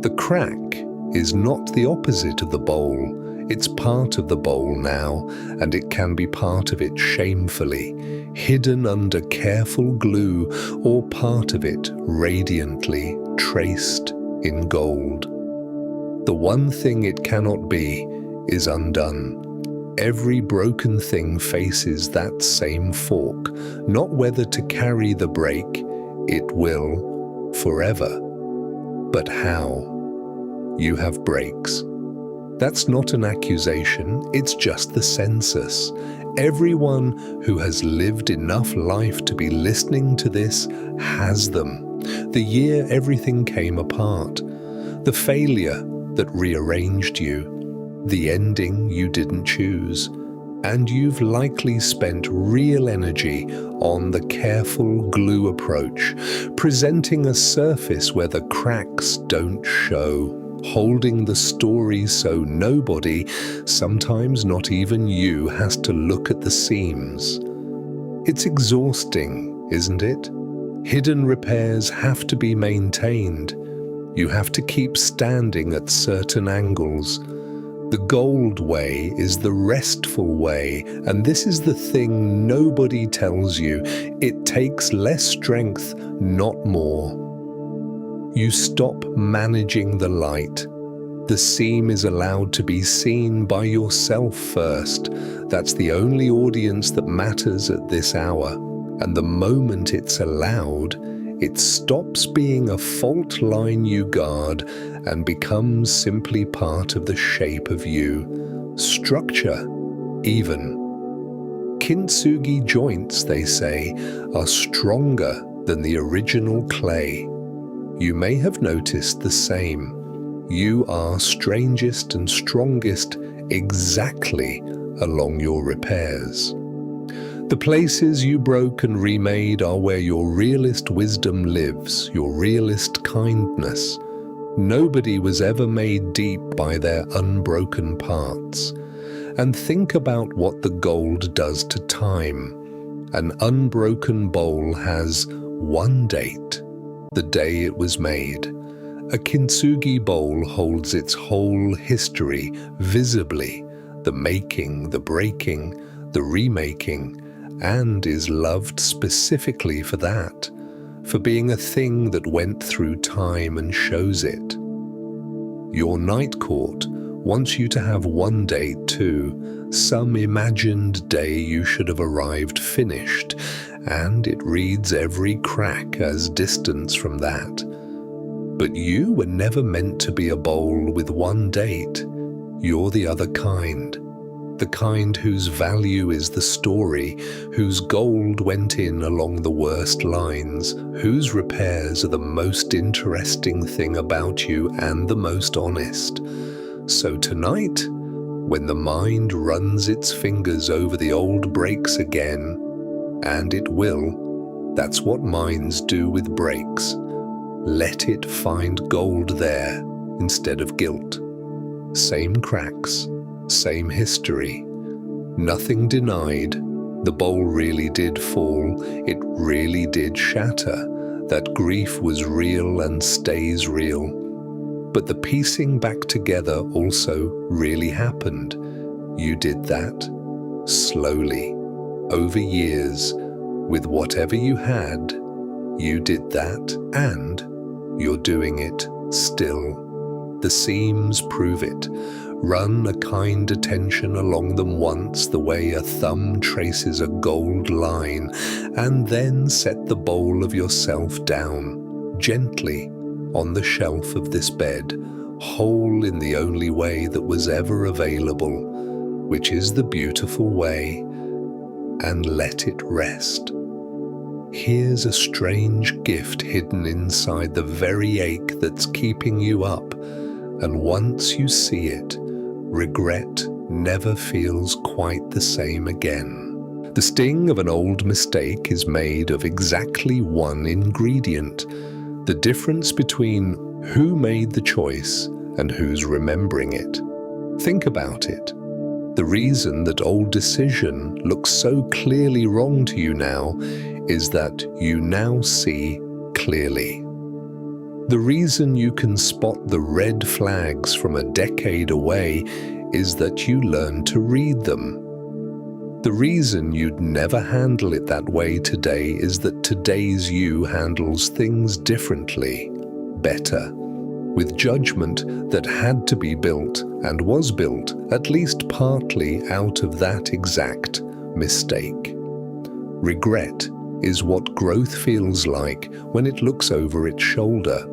The crack is not the opposite of the bowl. It's part of the bowl now, and it can be part of it shamefully, hidden under careful glue, or part of it radiantly traced in gold. The one thing it cannot be is undone. Every broken thing faces that same fork, not whether to carry the break, it will, forever. But how? You have breaks. That's not an accusation, it's just the census. Everyone who has lived enough life to be listening to this has them. The year everything came apart, the failure that rearranged you, the ending you didn't choose, and you've likely spent real energy on the careful glue approach, presenting a surface where the cracks don't show, holding the story so nobody, sometimes not even you, has to look at the seams. It's exhausting, isn't it? Hidden repairs have to be maintained. You have to keep standing at certain angles. The gold way is the restful way, and this is the thing nobody tells you. It takes less strength, not more. You stop managing the light. The seam is allowed to be seen by yourself first. That's the only audience that matters at this hour. And the moment it's allowed, it stops being a fault line you guard and becomes simply part of the shape of you. Structure, even. Kintsugi joints, they say, are stronger than the original clay. You may have noticed the same. You are strangest and strongest exactly along your repairs. The places you broke and remade are where your realest wisdom lives, your realest kindness. Nobody was ever made deep by their unbroken parts. And think about what the gold does to time. An unbroken bowl has one date, the day it was made. A kintsugi bowl holds its whole history visibly, the making, the breaking, the remaking, and is loved specifically for that, for being a thing that went through time and shows it. Your night court wants you to have one date too, some imagined day you should have arrived finished, and it reads every crack as distance from that. But you were never meant to be a bowl with one date. You're the other kind. The kind whose value is the story, whose gold went in along the worst lines, whose repairs are the most interesting thing about you and the most honest. So tonight, when the mind runs its fingers over the old breaks again, and it will, that's what minds do with breaks. Let it find gold there instead of guilt. Same cracks, same history. Nothing denied. The bowl really did fall. It really did shatter. That grief was real and stays real. But the piecing back together also really happened. You did that slowly, over years, with whatever you had. You did that, and you're doing it still. The seams prove it. Run a kind attention along them once, the way a thumb traces a gold line, and then set the bowl of yourself down, gently, on the shelf of this bed, whole in the only way that was ever available, which is the beautiful way, and let it rest. Here's a strange gift hidden inside the very ache that's keeping you up, and once you see it, regret never feels quite the same again. The sting of an old mistake is made of exactly one ingredient, the difference between who made the choice and who's remembering it. Think about it. The reason that old decision looks so clearly wrong to you now is that you now see clearly. The reason you can spot the red flags from a decade away is that you learn to read them. The reason you'd never handle it that way today is that today's you handles things differently, better, with judgment that had to be built and was built at least partly out of that exact mistake. Regret is what growth feels like when it looks over its shoulder.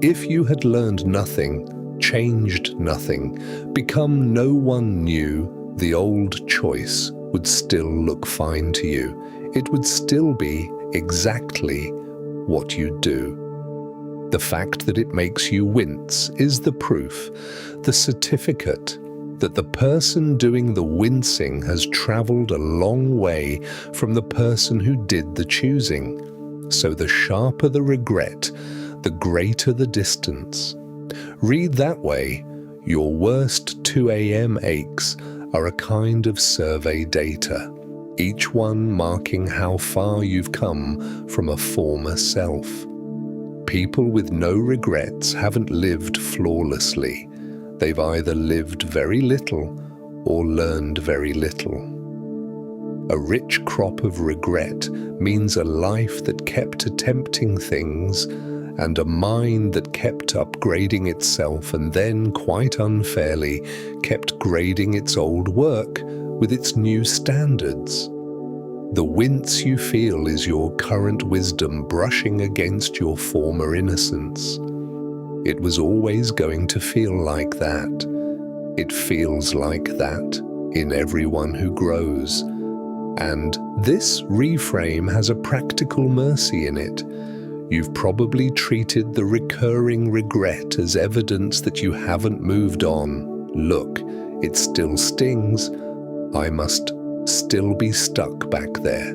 If you had learned nothing, changed nothing, become no one new, the old choice would still look fine to you. It would still be exactly what you do. The fact that it makes you wince is the proof, the certificate, that the person doing the wincing has traveled a long way from the person who did the choosing. So the sharper the regret, the greater the distance. Read that way, your worst 2 a.m. aches are a kind of survey data, each one marking how far you've come from a former self. People with no regrets haven't lived flawlessly. They've either lived very little or learned very little. A rich crop of regret means a life that kept attempting things and a mind that kept upgrading itself and then, quite unfairly, kept grading its old work with its new standards. The wince you feel is your current wisdom brushing against your former innocence. It was always going to feel like that. It feels like that in everyone who grows. And this reframe has a practical mercy in it. You've probably treated the recurring regret as evidence that you haven't moved on. Look, it still stings. I must still be stuck back there.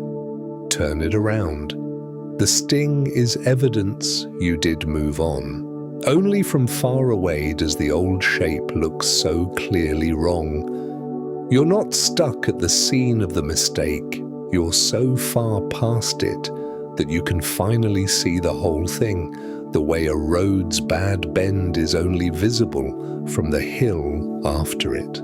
Turn it around. The sting is evidence you did move on. Only from far away does the old shape look so clearly wrong. You're not stuck at the scene of the mistake. You're so far past it that you can finally see the whole thing, the way a road's bad bend is only visible from the hill after it.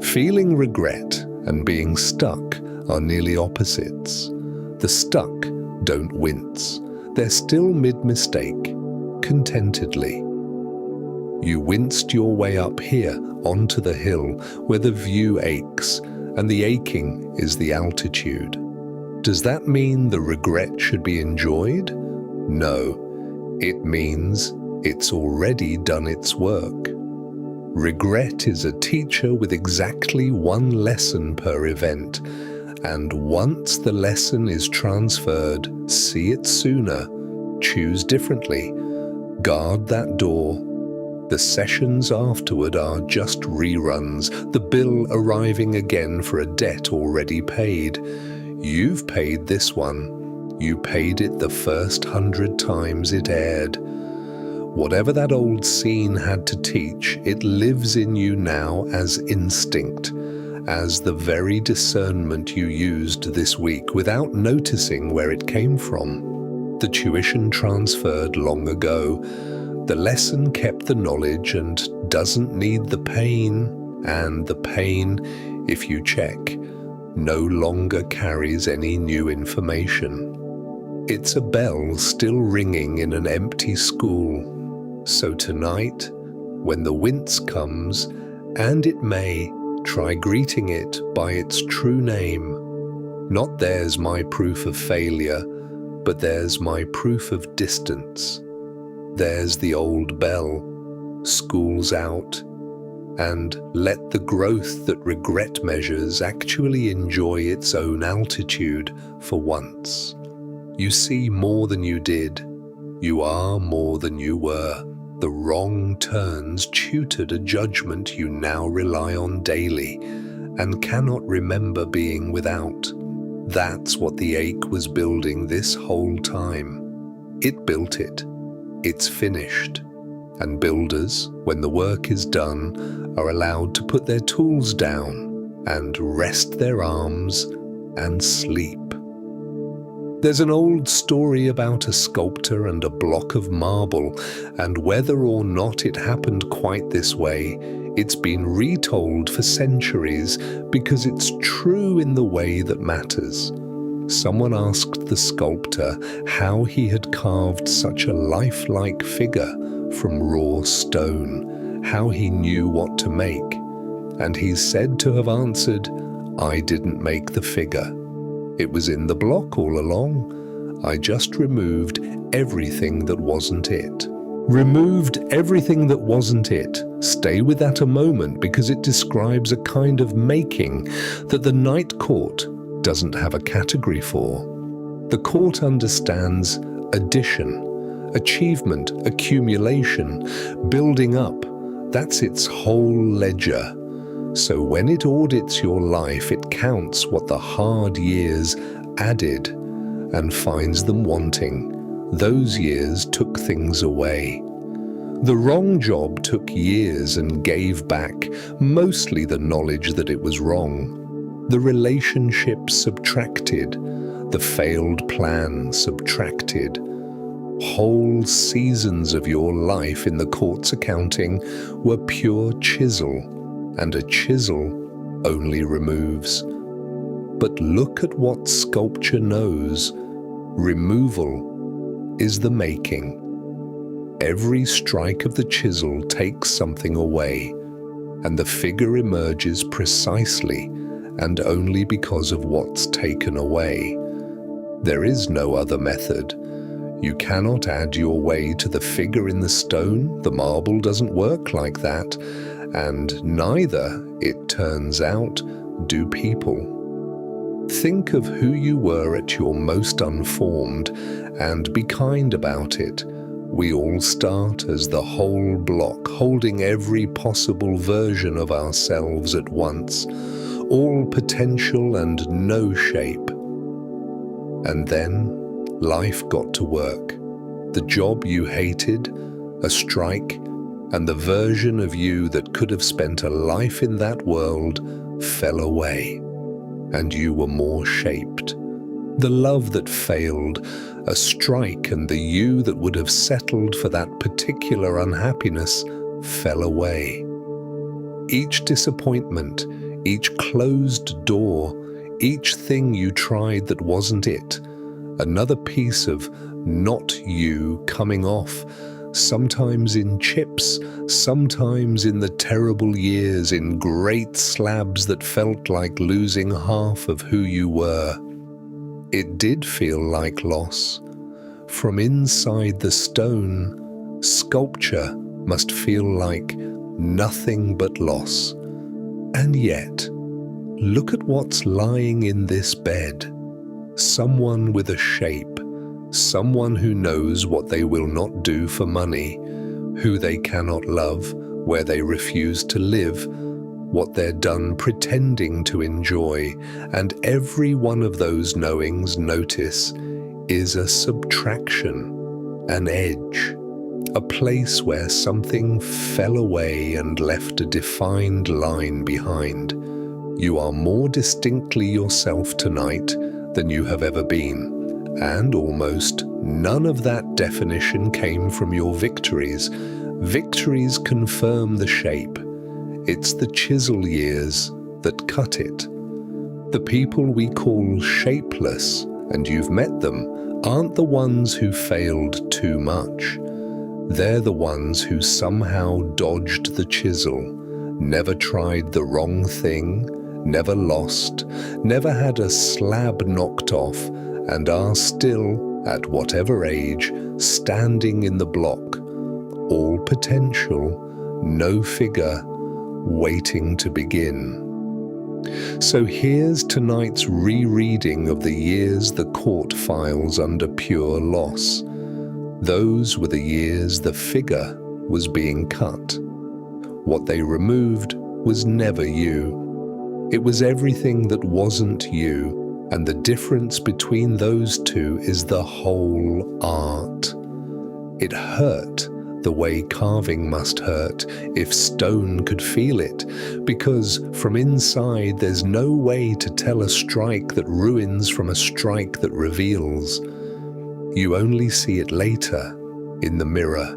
Feeling regret and being stuck are nearly opposites. The stuck don't wince. They're still mid-mistake, contentedly. You winced your way up here onto the hill where the view aches, and the aching is the altitude. Does that mean the regret should be enjoyed? No, it means it's already done its work. Regret is a teacher with exactly one lesson per event, and once the lesson is transferred, see it sooner, choose differently, guard that door. The sessions afterward are just reruns, the bill arriving again for a debt already paid. You've paid this one. You paid it the first 100 times it aired. Whatever that old scene had to teach, it lives in you now as instinct, as the very discernment you used this week without noticing where it came from. The tuition transferred long ago. The lesson kept the knowledge and doesn't need the pain, and the pain, if you check, no longer carries any new information. It's a bell still ringing in an empty school. So tonight, when the wince comes, And it may try greeting it by its true name. Not "there's my proof of failure," but "there's my proof of distance." There's the old bell, "School's out," and let the growth that regret measures actually enjoy its own altitude for once. You see more than you did. You are more than you were. The wrong turns tutored a judgment you now rely on daily and cannot remember being without. That's what the ache was building this whole time. It built it. It's finished. And builders, when the work is done, are allowed to put their tools down and rest their arms and sleep. There's an old story about a sculptor and a block of marble, and whether or not it happened quite this way, it's been retold for centuries because it's true in the way that matters. Someone asked the sculptor how he had carved such a lifelike figure from raw stone, how he knew what to make, and he's said to have answered, "I didn't make the figure. It was in the block all along. I just removed everything that wasn't it." Removed everything that wasn't it. Stay with that a moment because it describes a kind of making that the night court doesn't have a category for. The court understands addition, achievement, accumulation, building up. That's its whole ledger. So when it audits your life, it counts what the hard years added and finds them wanting. Those years took things away. The wrong job took years and gave back mostly the knowledge that it was wrong. The relationship subtracted. The failed plan subtracted. Whole seasons of your life in the court's accounting were pure chisel, and a chisel only removes. But look at what sculpture knows. Removal is the making. Every strike of the chisel takes something away, and the figure emerges precisely and only because of what's taken away. There is no other method. You cannot add your way to the figure in the stone. The marble doesn't work like that, and neither, it turns out, do people. Think of who you were at your most unformed and be kind about it. We all start as the whole block, holding every possible version of ourselves at once, all potential and no shape. And then life got to work. The job you hated, a strike, and the version of you that could have spent a life in that world fell away, and you were more shaped. The love that failed, a strike, and the you that would have settled for that particular unhappiness fell away. Each disappointment, each closed door, each thing you tried that wasn't it, another piece of not you coming off, sometimes in chips, sometimes in the terrible years, in great slabs that felt like losing half of who you were. It did feel like loss. From inside the stone, sculpture must feel like nothing but loss. And yet, look at what's lying in this bed. Someone with a shape, someone who knows what they will not do for money, who they cannot love, where they refuse to live, what they're done pretending to enjoy, and every one of those knowings, notice, is a subtraction, an edge, a place where something fell away and left a defined line behind. You are more distinctly yourself tonight than you have ever been, and almost none of that definition came from your victories. Victories confirm the shape. It's the chisel years that cut it. The people we call shapeless, and you've met them, aren't the ones who failed too much. They're the ones who somehow dodged the chisel never tried the wrong thing, never lost, never had a slab knocked off, and are still, at whatever age, standing in the block, all potential, no figure, waiting to begin. So here's tonight's rereading of the years the court files under pure loss. Those were the years the figure was being cut. What they removed was never you. It was everything that wasn't you, and the difference between those two is the whole art. It hurt the way carving must hurt if stone could feel it, because from inside there's no way to tell a strike that ruins from a strike that reveals. You only see it later, in the mirror,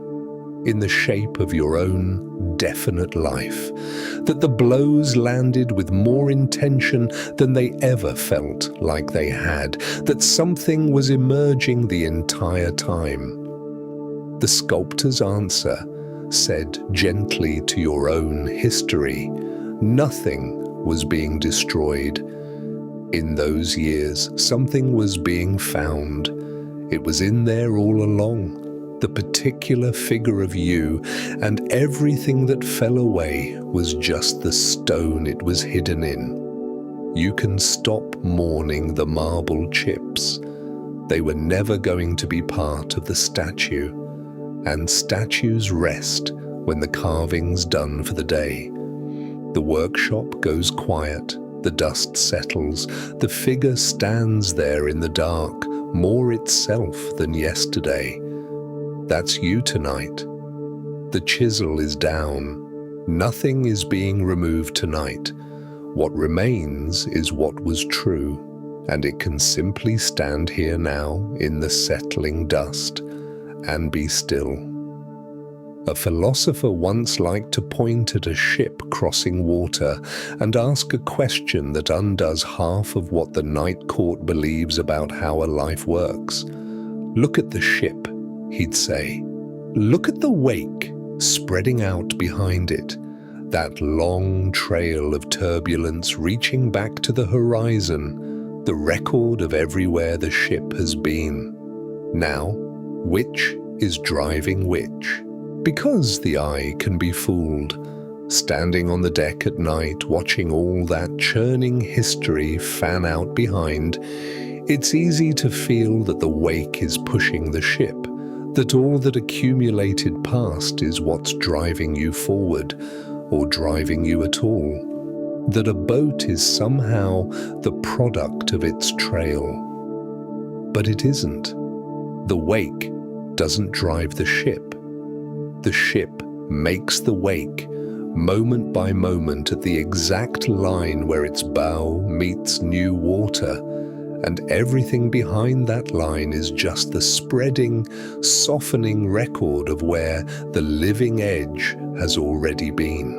in the shape of your own definite life, that the blows landed with more intention than they ever felt like they had, that something was emerging the entire time. The sculptor's answer said gently to your own history, nothing was being destroyed. In those years, something was being found. It was in there all along, the particular figure of you, and everything that fell away was just the stone it was hidden in. You can stop mourning the marble chips. They were never going to be part of the statue. And statues rest when the carving's done for the day. The workshop goes quiet, the dust settles, the figure stands there in the dark, more itself than yesterday. That's you tonight. The chisel is down. Nothing is being removed tonight. What remains is what was true, and it can simply stand here now in the settling dust and be still. A philosopher once liked to point at a ship crossing water and ask a question that undoes half of what the night court believes about how a life works. Look at the ship, he'd say. Look at the wake spreading out behind it, that long trail of turbulence reaching back to the horizon, the record of everywhere the ship has been. Now, which is driving which? Because the eye can be fooled. Standing on the deck at night, watching all that churning history fan out behind, it's easy to feel that the wake is pushing the ship, that all that accumulated past is what's driving you forward, or driving you at all, that a boat is somehow the product of its trail. But it isn't. The wake doesn't drive the ship. The ship makes the wake, moment by moment at the exact line where its bow meets new water, and everything behind that line is just the spreading, softening record of where the living edge has already been.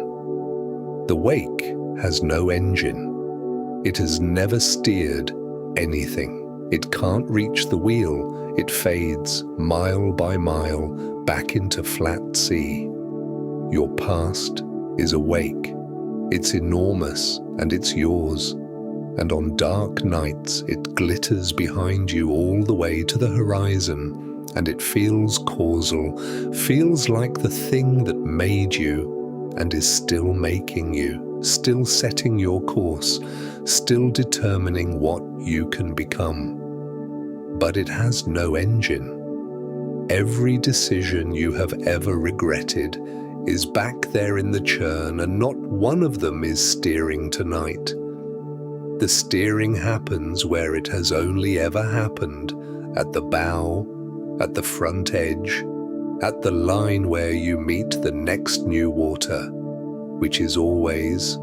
The wake has no engine. It has never steered anything. It can't reach the wheel. It fades, mile by mile, back into flat sea. Your past is awake. It's enormous, and it's yours. And on dark nights, it glitters behind you all the way to the horizon, and it feels causal, feels like the thing that made you, and is still making you, still setting your course, still determining what you can become. But it has no engine. Every decision you have ever regretted is back there in the churn, and not one of them is steering tonight. The steering happens where it has only ever happened, at the bow, at the front edge, at the line where you meet the next new water, which is always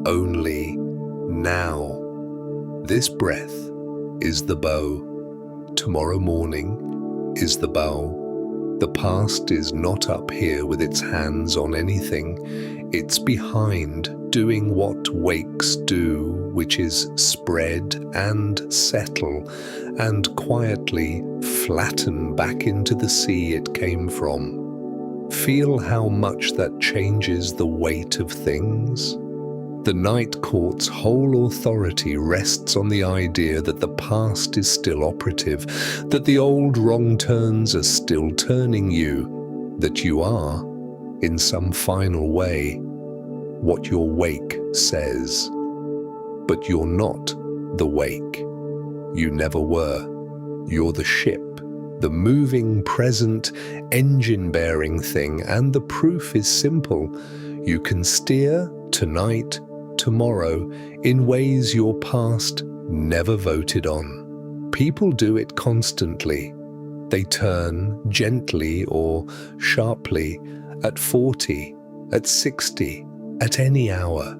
only now. This breath is the bow. Tomorrow morning is the bow. The past is not up here with its hands on anything. It's behind, doing what wakes do, which is spread and settle and quietly flatten back into the sea it came from. Feel how much that changes the weight of things. The Night Court's whole authority rests on the idea that the past is still operative, that the old wrong turns are still turning you, that you are, in some final way, what your wake says. But you're not the wake. You never were. You're the ship, the moving, present, engine-bearing thing, and the proof is simple. You can steer tonight, tomorrow, in ways your past never voted on. People do it constantly. They turn gently or sharply at 40, at 60, at any hour.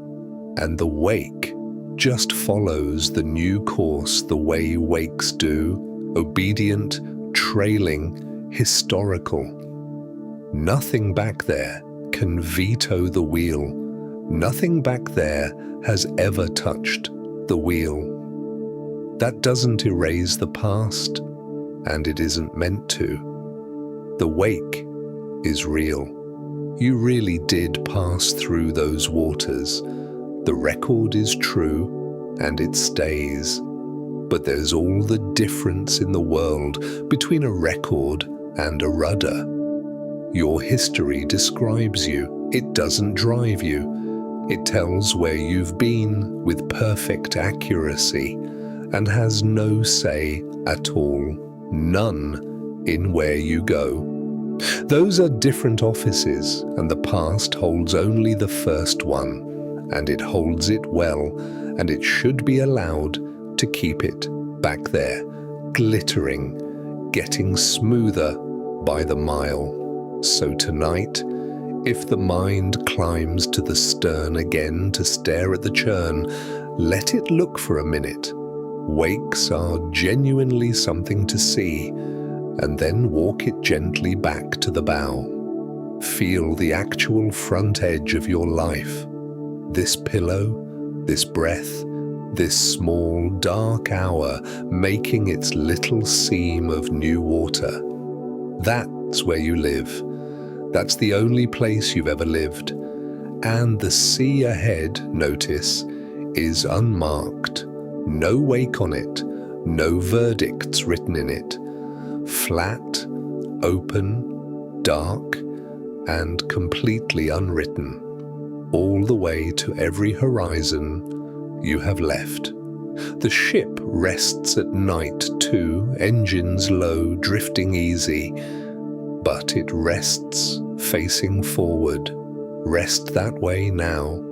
And the wake just follows the new course the way wakes do, obedient, trailing, historical. Nothing back there can veto the wheel. Nothing back there has ever touched the wheel. That doesn't erase the past, and it isn't meant to. The wake is real. You really did pass through those waters. The record is true, and it stays. But there's all the difference in the world between a record and a rudder. Your history describes you. It doesn't drive you. It tells where you've been with perfect accuracy and has no say at all, none, in where you go. Those are different offices, and the past holds only the first one, and it holds it well, and it should be allowed to keep it back there, glittering, getting smoother by the mile. So tonight, if the mind climbs to the stern again to stare at the churn, let it look for a minute. Wakes are genuinely something to see, and then walk it gently back to the bow. Feel the actual front edge of your life. This pillow, this breath, this small dark hour making its little seam of new water. That's where you live. That's the only place you've ever lived. And the sea ahead, notice, is unmarked. No wake on it, no verdicts written in it. Flat, open, dark, and completely unwritten. All the way to every horizon you have left. The ship rests at night too, engines low, drifting easy. But it rests facing forward. Rest that way now.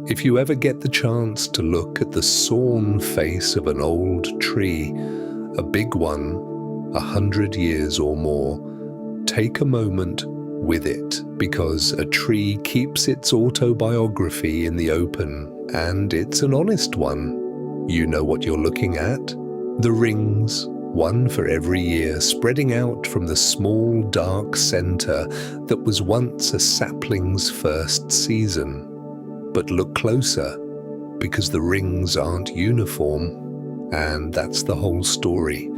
If you ever get the chance to look at the sawn face of an old tree, a big one, 100 years or more, take a moment with it, because a tree keeps its autobiography in the open, and it's an honest one. You know what you're looking at? The rings, one for every year, spreading out from the small dark center that was once a sapling's first season. But look closer, because the rings aren't uniform, and that's the whole story.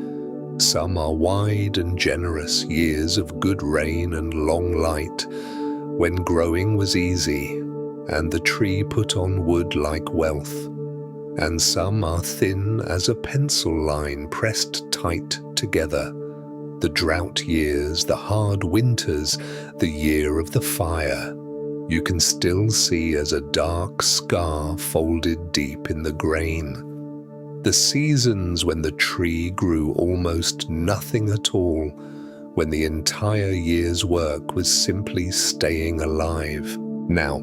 Some are wide and generous, years of good rain and long light, when growing was easy, and the tree put on wood like wealth. And some are thin as a pencil line pressed tight together. The drought years, the hard winters, the year of the fire, you can still see as a dark scar folded deep in the grain. The seasons when the tree grew almost nothing at all, when the entire year's work was simply staying alive. Now,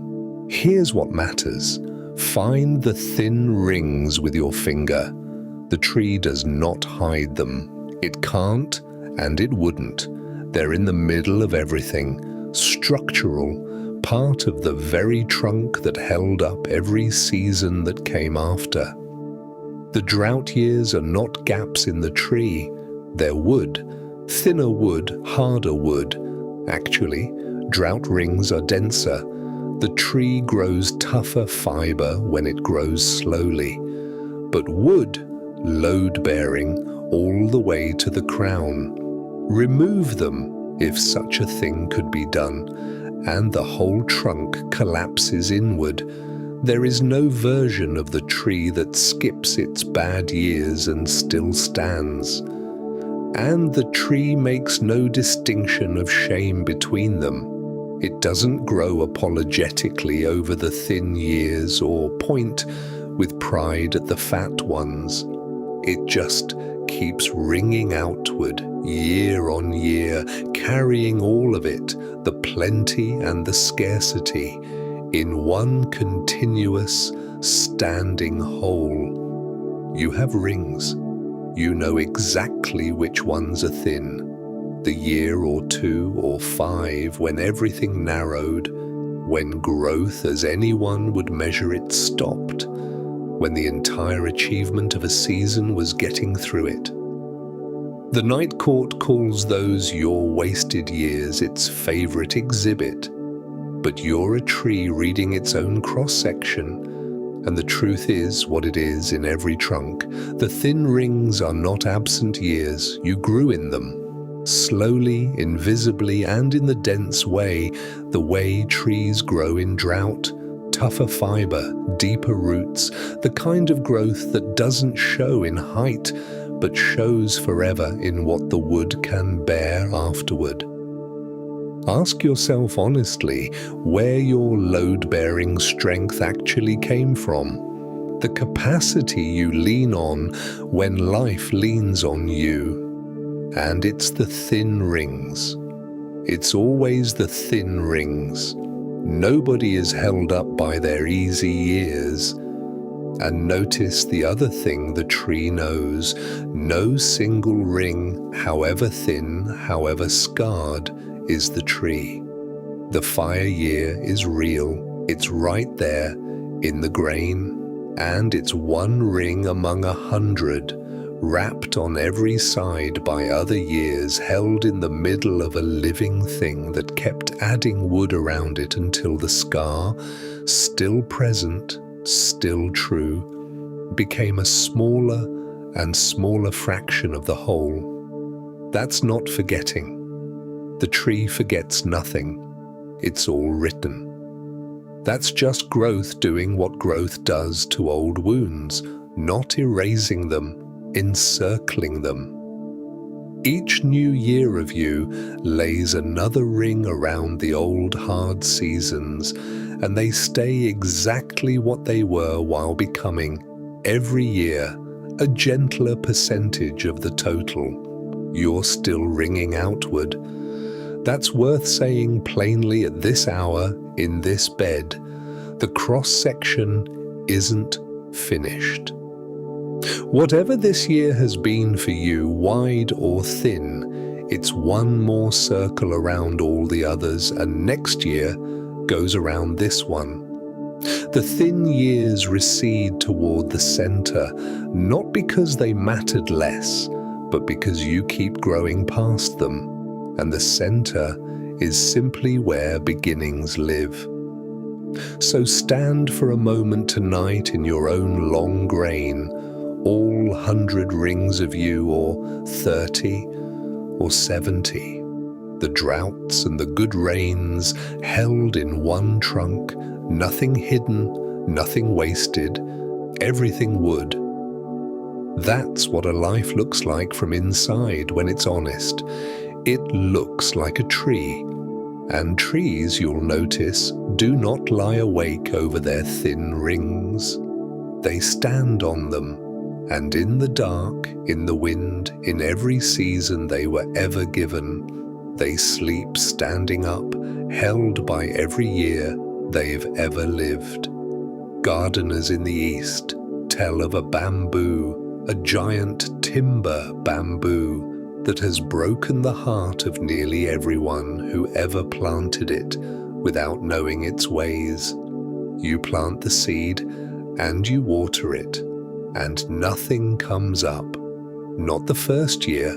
here's what matters. Find the thin rings with your finger. The tree does not hide them. It can't, and it wouldn't. They're in the middle of everything, structural, part of the very trunk that held up every season that came after. The drought years are not gaps in the tree. They're wood, thinner wood, harder wood. Actually, drought rings are denser. The tree grows tougher fiber when it grows slowly. But wood, load-bearing, all the way to the crown. Remove them, if such a thing could be done, and the whole trunk collapses inward, there is no version of the tree that skips its bad years and still stands. And the tree makes no distinction of shame between them. It doesn't grow apologetically over the thin years or point with pride at the fat ones. It just keeps ringing outward year on year, carrying all of it, the plenty and the scarcity, in one continuous, standing whole. You have rings. You know exactly which ones are thin. The year or 2 or 5 when everything narrowed, when growth as anyone would measure it stopped, when the entire achievement of a season was getting through it. The Night Court calls those your wasted years its favorite exhibit, but you're a tree reading its own cross-section, and the truth is what it is in every trunk. The thin rings are not absent years, you grew in them. Slowly, invisibly, and in the dense way, the way trees grow in drought, tougher fiber, deeper roots, the kind of growth that doesn't show in height, but shows forever in what the wood can bear afterward. Ask yourself honestly where your load-bearing strength actually came from, the capacity you lean on when life leans on you. And it's the thin rings. It's always the thin rings. Nobody is held up by their easy years. And notice the other thing the tree knows: no single ring, however thin, however scarred, is the tree. The fire year is real. It's right there in the grain, and it's one ring among 100, wrapped on every side by other years, held in the middle of a living thing that kept adding wood around it until the scar, still present, still true, became a smaller and smaller fraction of the whole. That's not forgetting. The tree forgets nothing. It's all written. That's just growth doing what growth does to old wounds, not erasing them, encircling them. Each new year of you lays another ring around the old hard seasons, and they stay exactly what they were while becoming, every year, a gentler percentage of the total. You're still ringing outward. That's worth saying plainly at this hour, in this bed. The cross-section isn't finished. Whatever this year has been for you, wide or thin, it's one more circle around all the others, and next year goes around this one. The thin years recede toward the center, not because they mattered less, but because you keep growing past them, and the center is simply where beginnings live. So stand for a moment tonight in your own long grain, all 100 rings of you, or 30, or 70, the droughts and the good rains held in one trunk, nothing hidden, nothing wasted, everything wood. That's what a life looks like from inside when it's honest. It looks like a tree, and trees, you'll notice, do not lie awake over their thin rings. They stand on them, and in the dark, in the wind, in every season they were ever given, they sleep standing up, held by every year they've ever lived. Gardeners in the East tell of a bamboo, a giant timber bamboo, that has broken the heart of nearly everyone who ever planted it without knowing its ways. You plant the seed and you water it, and nothing comes up. Not the first year.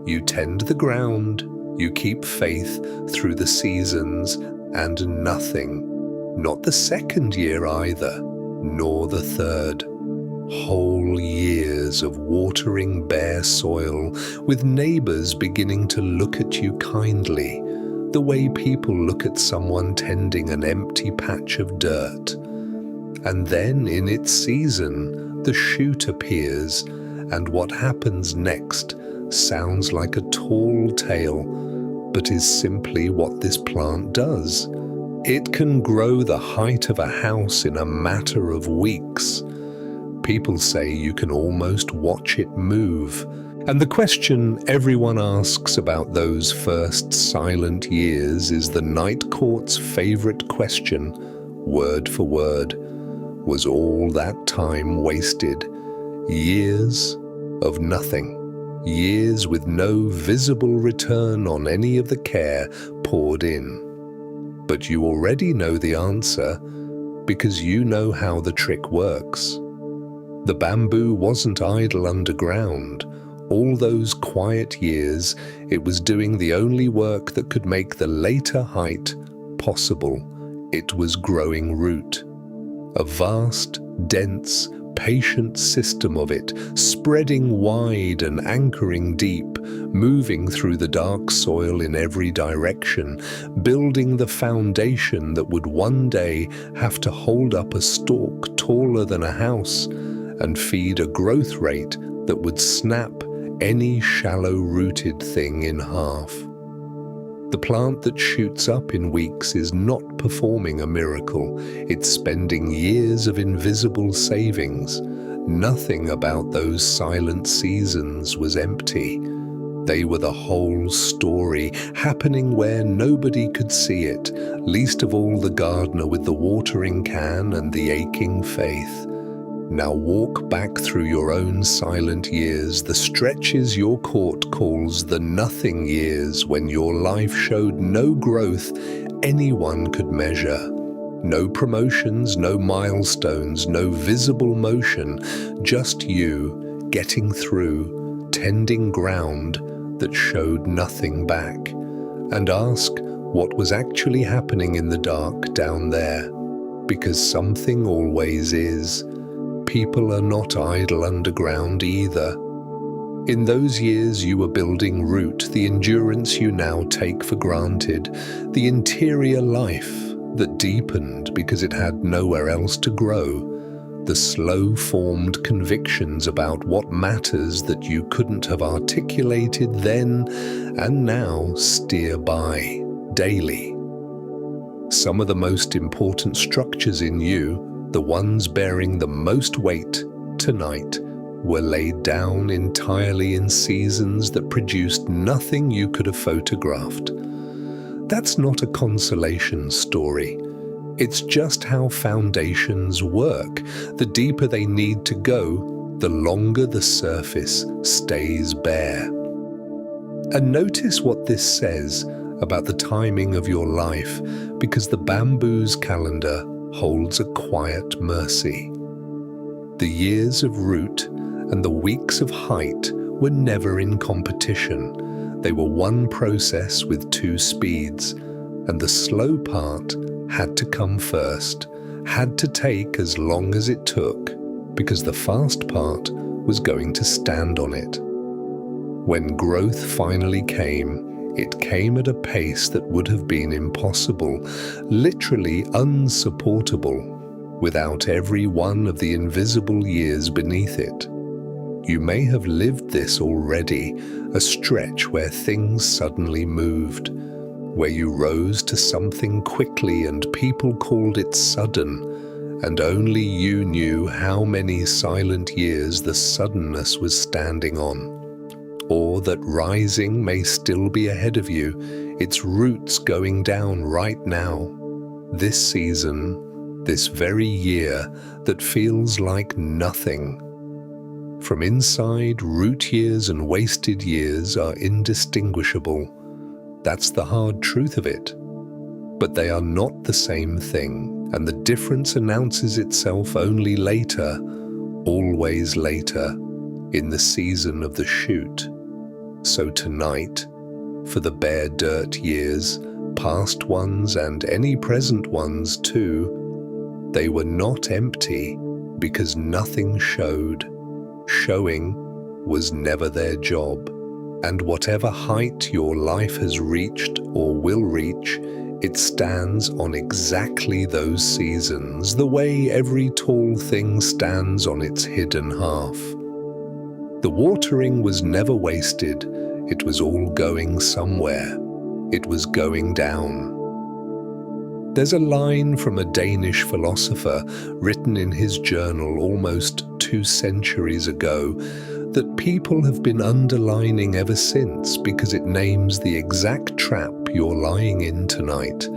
You tend the ground, you keep faith through the seasons, and nothing. Not the second year either, nor the third. Whole years of watering bare soil, with neighbors beginning to look at you kindly, the way people look at someone tending an empty patch of dirt. And then, in its season, the shoot appears, and what happens next sounds like a tall tale, but is simply what this plant does. It can grow the height of a house in a matter of weeks. People say you can almost watch it move. And the question everyone asks about those first silent years is the night court's favorite question, word for word. Was all that time wasted? Years of nothing. Years with no visible return on any of the care poured in. But you already know the answer because you know how the trick works. The bamboo wasn't idle underground. All those quiet years, it was doing the only work that could make the later height possible. It was growing root. A vast, dense, patient system of it, spreading wide and anchoring deep, moving through the dark soil in every direction, building the foundation that would one day have to hold up a stalk taller than a house and feed a growth rate that would snap any shallow-rooted thing in half. The plant that shoots up in weeks is not performing a miracle. It's spending years of invisible savings. Nothing about those silent seasons was empty. They were the whole story, happening where nobody could see it, least of all the gardener with the watering can and the aching faith. Now walk back through your own silent years, the stretches your court calls the nothing years, when your life showed no growth anyone could measure. No promotions, no milestones, no visible motion, just you getting through, tending ground that showed nothing back. And ask what was actually happening in the dark down there, because something always is. People are not idle underground either. In those years you were building root, the endurance you now take for granted, the interior life that deepened because it had nowhere else to grow, the slow-formed convictions about what matters that you couldn't have articulated then and now steer by daily. Some of the most important structures in you, the ones bearing the most weight tonight, were laid down entirely in seasons that produced nothing you could have photographed. That's not a consolation story. It's just how foundations work. The deeper they need to go, the longer the surface stays bare. And notice what this says about the timing of your life, because the bamboo's calendar holds a quiet mercy. The years of root and the weeks of height were never in competition. They were one process with two speeds, and the slow part had to come first, had to take as long as it took, because the fast part was going to stand on it. When growth finally came, it came at a pace that would have been impossible, literally unsupportable, without every one of the invisible years beneath it. You may have lived this already, a stretch where things suddenly moved, where you rose to something quickly and people called it sudden, and only you knew how many silent years the suddenness was standing on. Or that rising may still be ahead of you, its roots going down right now. This season, this very year that feels like nothing. From inside, root years and wasted years are indistinguishable. That's the hard truth of it. But they are not the same thing, and the difference announces itself only later, always later, in the season of the shoot. So tonight, for the bare dirt years, past ones and any present ones too, they were not empty, because nothing showed. Showing was never their job. And whatever height your life has reached or will reach, it stands on exactly those seasons, the way every tall thing stands on its hidden half. The watering was never wasted. It was all going somewhere. It was going down. There's a line from a Danish philosopher written in his journal almost 2 centuries ago that people have been underlining ever since because it names the exact trap you're lying in tonight.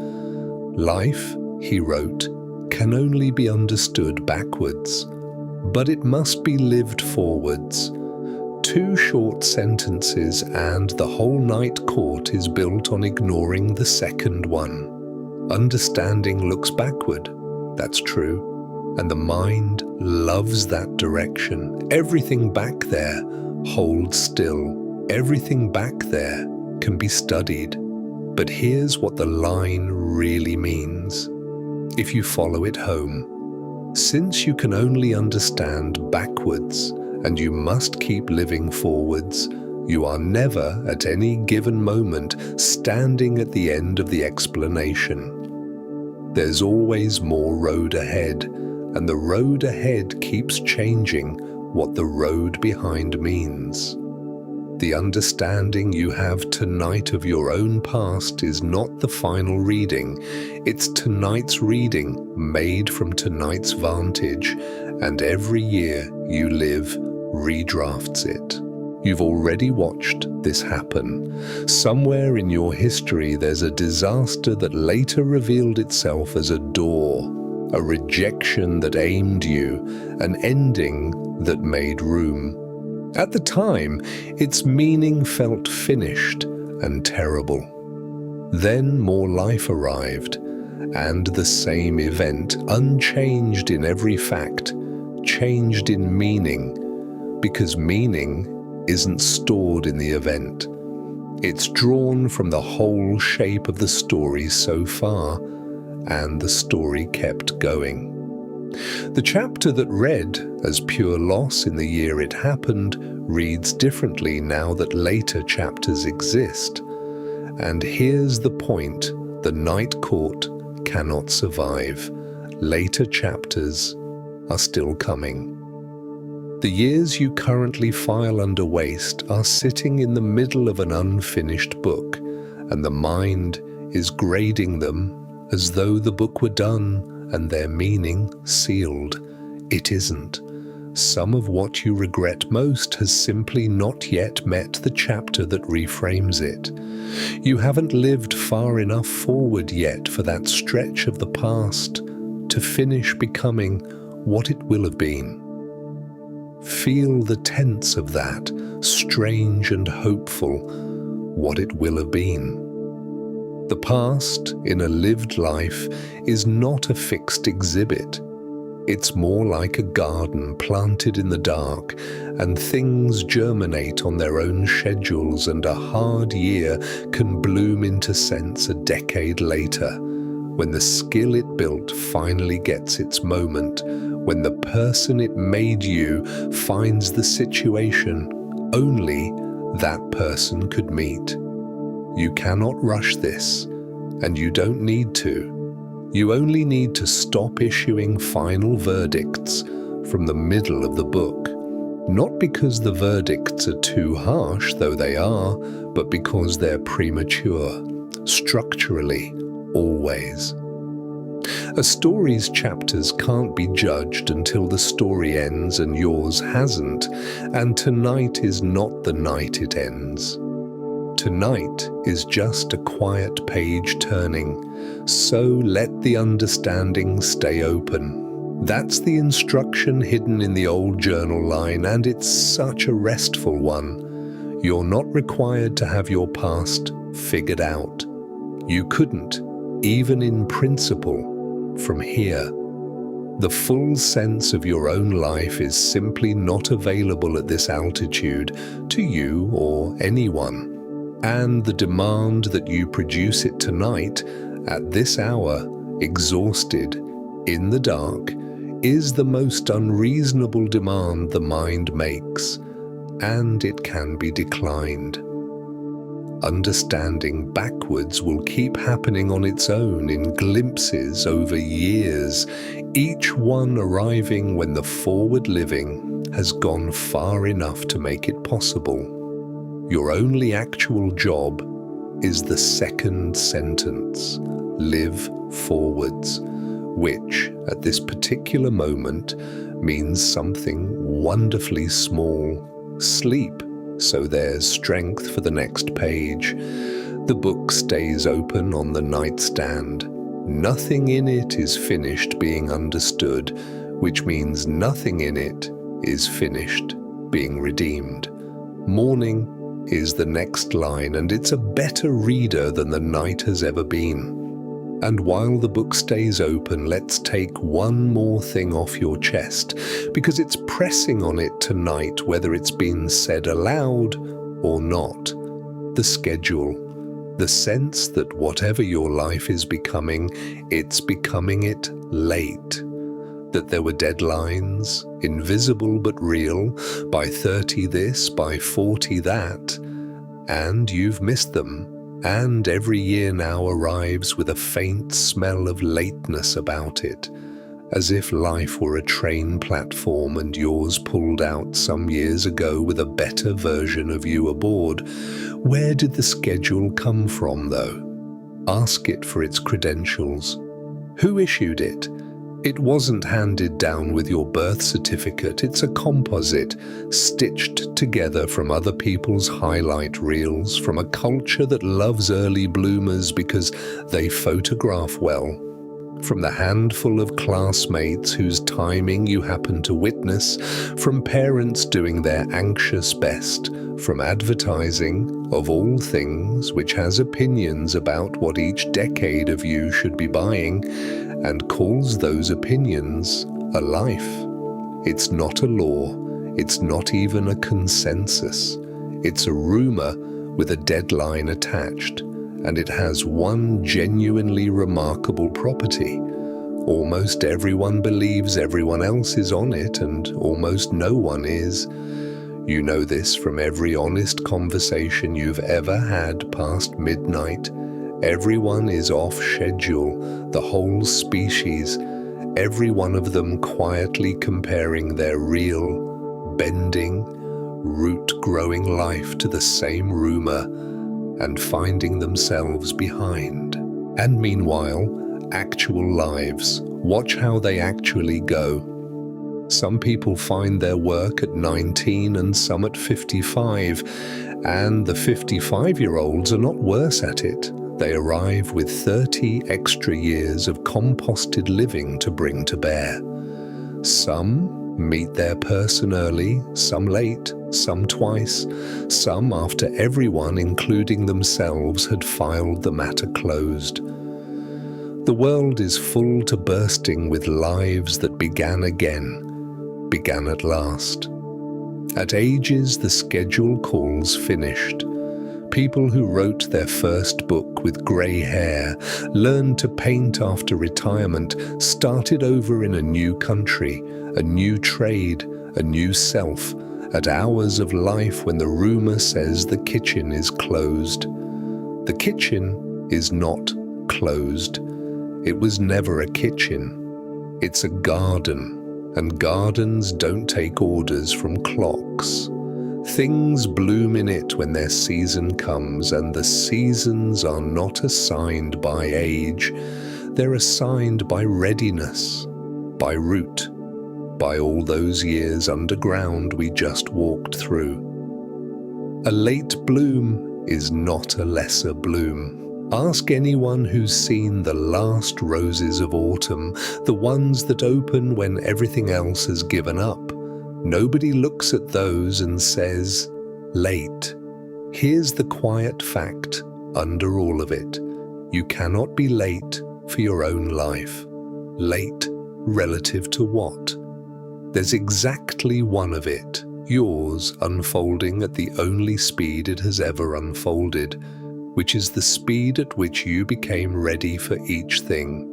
Life, he wrote, can only be understood backwards, but it must be lived forwards. 2 short sentences and the whole night court is built on ignoring the second one. Understanding looks backward, that's true, and the mind loves that direction. Everything back there holds still. Everything back there can be studied. But here's what the line really means, if you follow it home. Since you can only understand backwards and you must keep living forwards, you are never at any given moment standing at the end of the explanation. There's always more road ahead, and the road ahead keeps changing what the road behind means. The understanding you have tonight of your own past is not the final reading. It's tonight's reading made from tonight's vantage, and every year you live redrafts it. You've already watched this happen. Somewhere in your history there's a disaster that later revealed itself as a door, a rejection that aimed you, an ending that made room. At the time, its meaning felt finished and terrible. Then more life arrived, and the same event, unchanged in every fact, changed in meaning, because meaning isn't stored in the event. It's drawn from the whole shape of the story so far, and the story kept going. The chapter that read as pure loss in the year it happened reads differently now that later chapters exist. And here's the point the night court cannot survive. Later chapters are still coming. The years you currently file under waste are sitting in the middle of an unfinished book, and the mind is grading them as though the book were done and their meaning sealed. It isn't. Some of what you regret most has simply not yet met the chapter that reframes it. You haven't lived far enough forward yet for that stretch of the past to finish becoming what it will have been. Feel the tense of that, strange and hopeful, what it will have been. The past in a lived life is not a fixed exhibit. It's more like a garden planted in the dark, and things germinate on their own schedules, and a hard year can bloom into sense a decade later, when the skill it built finally gets its moment, when the person it made you finds the situation only that person could meet. You cannot rush this, and you don't need to. You only need to stop issuing final verdicts from the middle of the book. Not because the verdicts are too harsh, though they are, but because they're premature, structurally, always. A story's chapters can't be judged until the story ends and yours hasn't, and tonight is not the night it ends. Tonight is just a quiet page turning, so let the understanding stay open. That's the instruction hidden in the old journal line, and it's such a restful one. You're not required to have your past figured out. You couldn't, even in principle, from here. The full sense of your own life is simply not available at this altitude to you or anyone. And the demand that you produce it tonight, at this hour, exhausted, in the dark, is the most unreasonable demand the mind makes, and it can be declined. Understanding backwards will keep happening on its own in glimpses over years, each one arriving when the forward living has gone far enough to make it possible. Your only actual job is the second sentence, live forwards, which, at this particular moment, means something wonderfully small. Sleep, so there's strength for the next page. The book stays open on the nightstand. Nothing in it is finished being understood, which means nothing in it is finished being redeemed. Morning is the next line, and it's a better reader than the night has ever been. And while the book stays open, let's take one more thing off your chest, because it's pressing on it tonight, whether it's been said aloud or not. The schedule, the sense that whatever your life is becoming, it's becoming it late. That there were deadlines, invisible but real, by 30 this, by 40 that, and you've missed them. And every year now arrives with a faint smell of lateness about it, as if life were a train platform and yours pulled out some years ago with a better version of you aboard. Where did the schedule come from, though? Ask it for its credentials. Who issued it? It wasn't handed down with your birth certificate. It's a composite, stitched together from other people's highlight reels, from a culture that loves early bloomers because they photograph well, from the handful of classmates whose timing you happen to witness, from parents doing their anxious best, from advertising, of all things, which has opinions about what each decade of you should be buying, and calls those opinions a life. It's not a law, it's not even a consensus. It's a rumor with a deadline attached, and it has one genuinely remarkable property. Almost everyone believes everyone else is on it, and almost no one is. You know this from every honest conversation you've ever had past midnight. Everyone is off schedule, the whole species, every one of them quietly comparing their real, bending, root-growing life to the same rumor and finding themselves behind. And meanwhile, actual lives, watch how they actually go. Some people find their work at 19 and some at 55, and the 55-year-olds are not worse at it. They arrive with 30 extra years of composted living to bring to bear. Some meet their person early, some late, some twice, some after everyone, including themselves, had filed the matter closed. The world is full to bursting with lives that began again, began at last. At ages the schedule calls finished. People who wrote their first book with grey hair, learned to paint after retirement, started over in a new country, a new trade, a new self, at hours of life when the rumor says the kitchen is closed. The kitchen is not closed. It was never a kitchen. It's a garden, and gardens don't take orders from clocks. Things bloom in it when their season comes, and the seasons are not assigned by age. They're assigned by readiness, by root, by all those years underground we just walked through. A late bloom is not a lesser bloom. Ask anyone who's seen the last roses of autumn, the ones that open when everything else has given up. Nobody looks at those and says, late. Here's the quiet fact under all of it. You cannot be late for your own life. Late relative to what? There's exactly one of it, yours, unfolding at the only speed it has ever unfolded, which is the speed at which you became ready for each thing,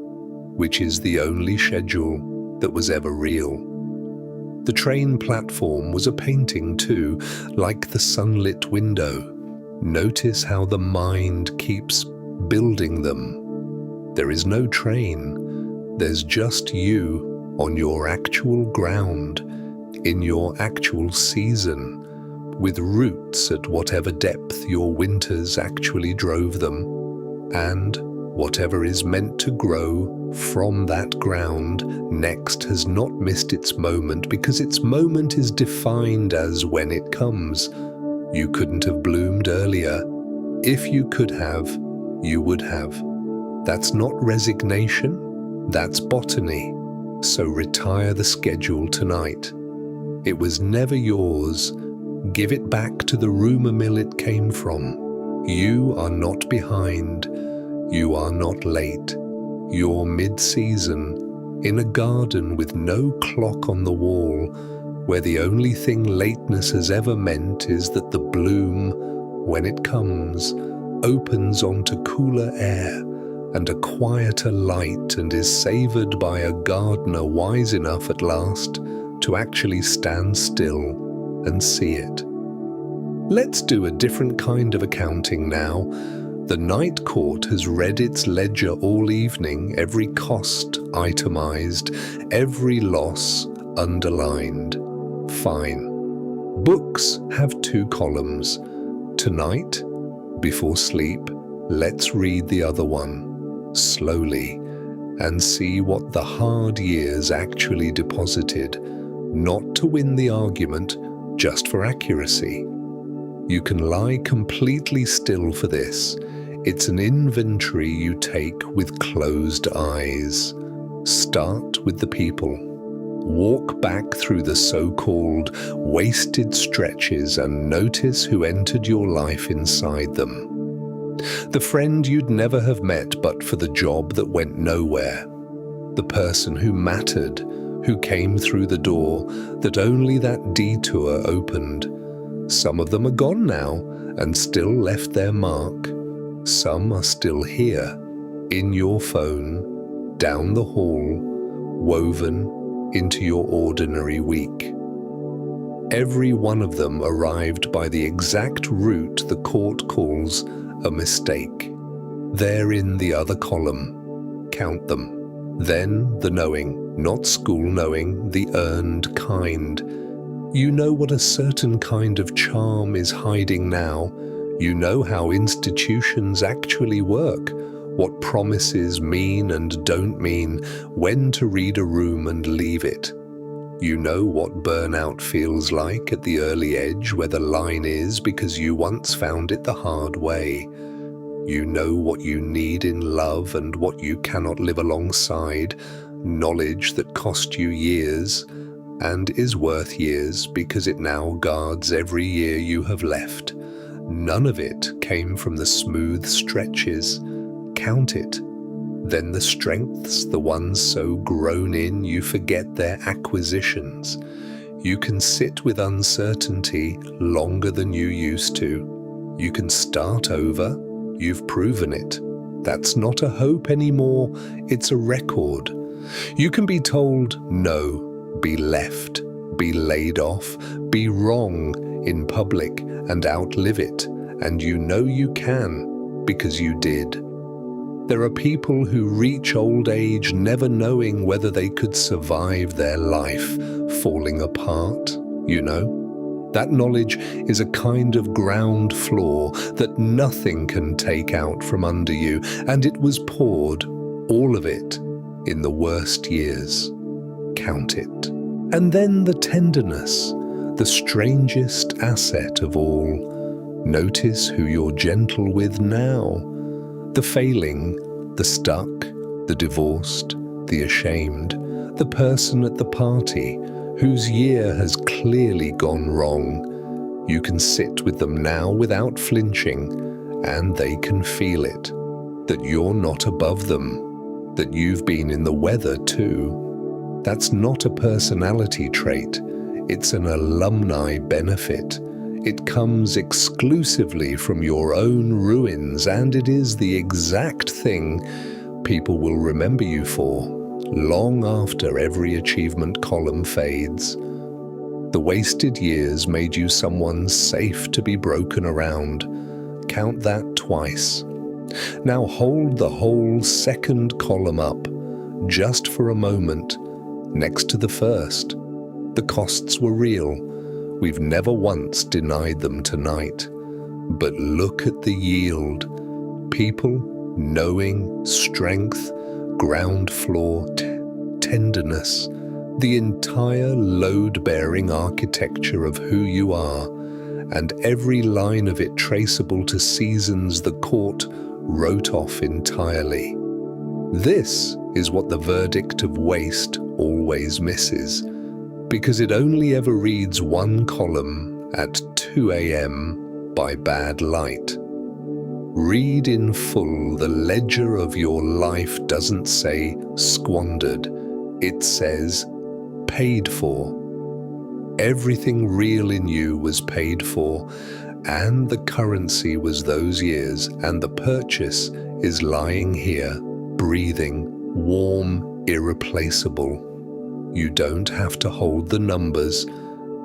which is the only schedule that was ever real. The train platform was a painting too, like the sunlit window. Notice how the mind keeps building them. There is no train. There's just you on your actual ground, in your actual season, with roots at whatever depth your winters actually drove them, and whatever is meant to grow from that ground next has not missed its moment, because its moment is defined as when it comes. You couldn't have bloomed earlier. If you could have, you would have. That's not resignation, that's botany. So retire the schedule tonight. It was never yours. Give it back to the rumor mill it came from. You are not behind. You are not late. You're mid-season, in a garden with no clock on the wall, where the only thing lateness has ever meant is that the bloom, when it comes, opens onto cooler air and a quieter light and is savored by a gardener wise enough at last to actually stand still and see it. Let's do a different kind of accounting now. The night court has read its ledger all evening, every cost itemized, every loss underlined. Fine. Books have 2 columns. Tonight, before sleep, let's read the other one, slowly, and see what the hard years actually deposited, not to win the argument, just for accuracy. You can lie completely still for this. It's an inventory you take with closed eyes. Start with the people. Walk back through the so-called wasted stretches and notice who entered your life inside them. The friend you'd never have met but for the job that went nowhere. The person who mattered, who came through the door that only that detour opened. Some of them are gone now and still left their mark. Some are still here, in your phone, down the hall, woven into your ordinary week. Every one of them arrived by the exact route the court calls a mistake. They're in the other column. Count them. Then the knowing, not school knowing, the earned kind. You know what a certain kind of charm is hiding now. You know how institutions actually work, what promises mean and don't mean, when to read a room and leave it. You know what burnout feels like at the early edge where the line is because you once found it the hard way. You know what you need in love and what you cannot live alongside, knowledge that cost you years and is worth years because it now guards every year you have left. None of it came from the smooth stretches. Count it. Then the strengths, the ones so grown in you forget their acquisitions. You can sit with uncertainty longer than you used to. You can start over. You've proven it. That's not a hope anymore. It's a record. You can be told no, be left, be laid off, be wrong in public and outlive it, and you know you can because you did. There are people who reach old age never knowing whether they could survive their life falling apart, you know? That knowledge is a kind of ground floor that nothing can take out from under you, and it was poured, all of it, in the worst years. Count it. And then the tenderness, the strangest asset of all. Notice who you're gentle with now. The failing, the stuck, the divorced, the ashamed, the person at the party whose year has clearly gone wrong. You can sit with them now without flinching, and they can feel it, that you're not above them, that you've been in the weather too. That's not a personality trait, it's an alumni benefit. It comes exclusively from your own ruins, and it is the exact thing people will remember you for. long after every achievement column fades. The wasted years made you someone safe to be broken around. Count that twice. Now hold the whole second column up, just for a moment, next to the first. The costs were real. We've never once denied them tonight. But look at the yield. People, knowing, strength, ground floor, tenderness, the entire load-bearing architecture of who you are, and every line of it traceable to seasons the court wrote off entirely. This is what the verdict of waste always misses, because it only ever reads one column at 2 a.m. by bad light. Read in full the ledger of your life doesn't say squandered, it says paid for. Everything real in you was paid for, and the currency was those years, and the purchase is lying here, breathing, warm, irreplaceable. You don't have to hold the numbers.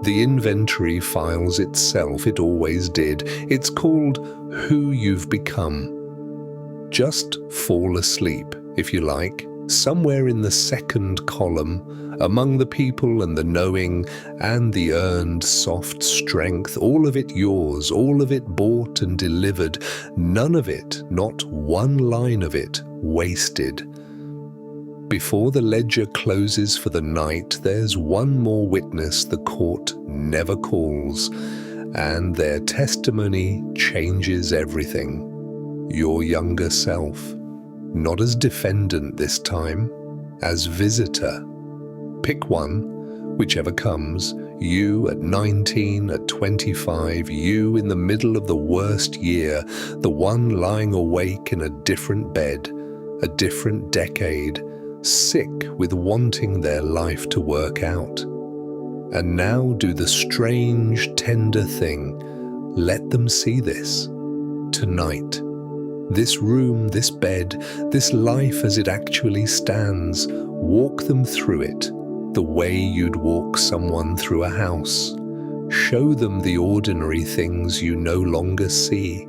The inventory files itself, it always did. It's called who you've become. Just fall asleep, if you like, somewhere in the second column, among the people and the knowing and the earned soft strength, all of it yours, all of it bought and delivered, none of it, not one line of it, wasted. Before the ledger closes for the night, there's one more witness the court never calls, and their testimony changes everything. Your younger self, not as defendant this time, as visitor. Pick one, whichever comes, you at 19, at 25, you in the middle of the worst year, the one lying awake in a different bed, a different decade, sick with wanting their life to work out. And now do the strange, tender thing. Let them see this. Tonight. This room, this bed, this life as it actually stands. Walk them through it, the way you'd walk someone through a house. Show them the ordinary things you no longer see.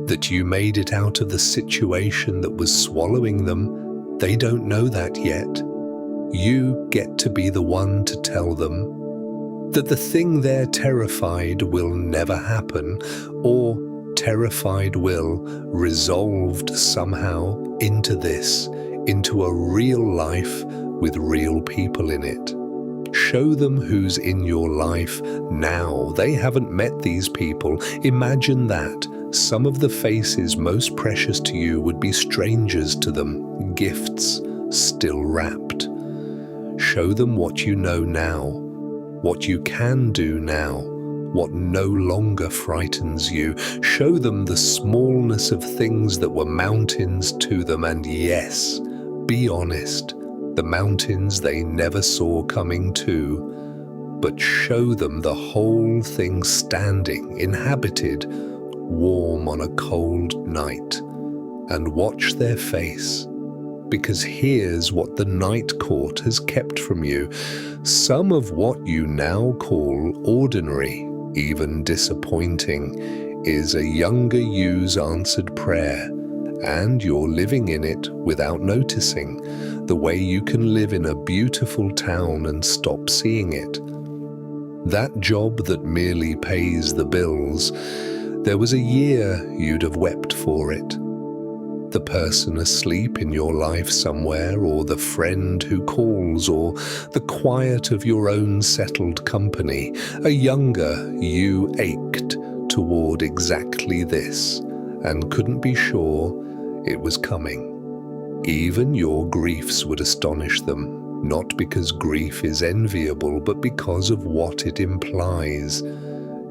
That you made it out of the situation that was swallowing them. They don't know that yet. You get to be the one to tell them that the thing they're terrified will never happen, or terrified will, resolved somehow into this, into a real life with real people in it. Show them who's in your life now. They haven't met these people. Imagine that. Some of the faces most precious to you would be strangers to them, gifts still wrapped. Show them what you know now, what you can do now, what no longer frightens you. Show them the smallness of things that were mountains to them, and yes, be honest, the mountains they never saw coming too. But show them the whole thing standing, inhabited, warm on a cold night, and watch their face, because here's what the night court has kept from you. Some of what you now call ordinary, even disappointing, is a younger you's answered prayer, and you're living in it without noticing, the way you can live in a beautiful town and stop seeing it. That job that merely pays the bills, there was a year you'd have wept for it. The person asleep in your life somewhere, or the friend who calls, or the quiet of your own settled company, a younger you ached toward exactly this, and couldn't be sure it was coming. Even your griefs would astonish them, not because grief is enviable, but because of what it implies.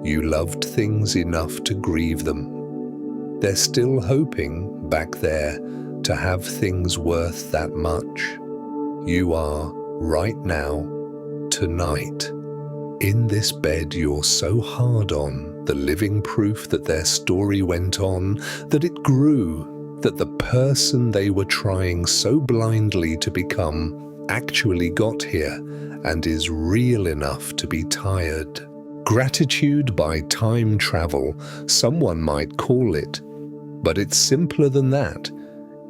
You loved things enough to grieve them. They're still hoping, back there, to have things worth that much. You are, right now, tonight, in this bed you're so hard on, the living proof that their story went on, that it grew, that the person they were trying so blindly to become actually got here and is real enough to be tired. Gratitude by time travel, someone might call it, but it's simpler than that.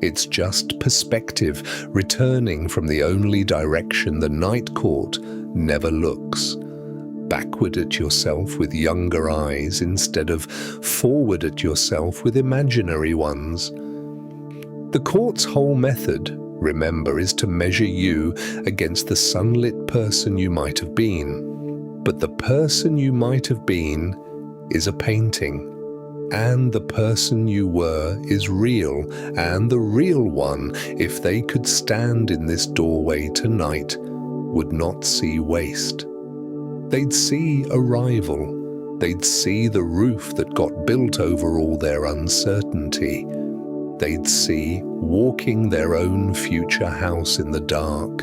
It's just perspective, returning from the only direction the night court never looks. Backward at yourself with younger eyes instead of forward at yourself with imaginary ones. The court's whole method, remember, is to measure you against the sunlit person you might have been. But the person you might have been is a painting. And the person you were is real, and the real one, if they could stand in this doorway tonight, would not see waste. They'd see arrival. They'd see the roof that got built over all their uncertainty. They'd see, walking their own future house in the dark,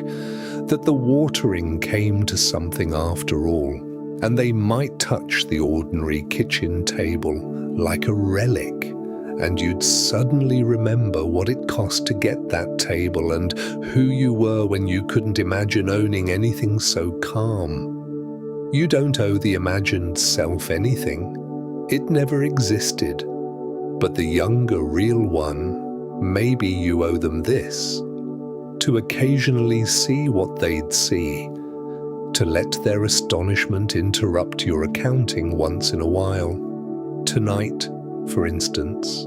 that the watering came to something after all, and they might touch the ordinary kitchen table like a relic, and you'd suddenly remember what it cost to get that table and who you were when you couldn't imagine owning anything so calm. You don't owe the imagined self anything. It never existed. But the younger real one, maybe you owe them this: to occasionally see what they'd see, to let their astonishment interrupt your accounting once in a while. Tonight, for instance,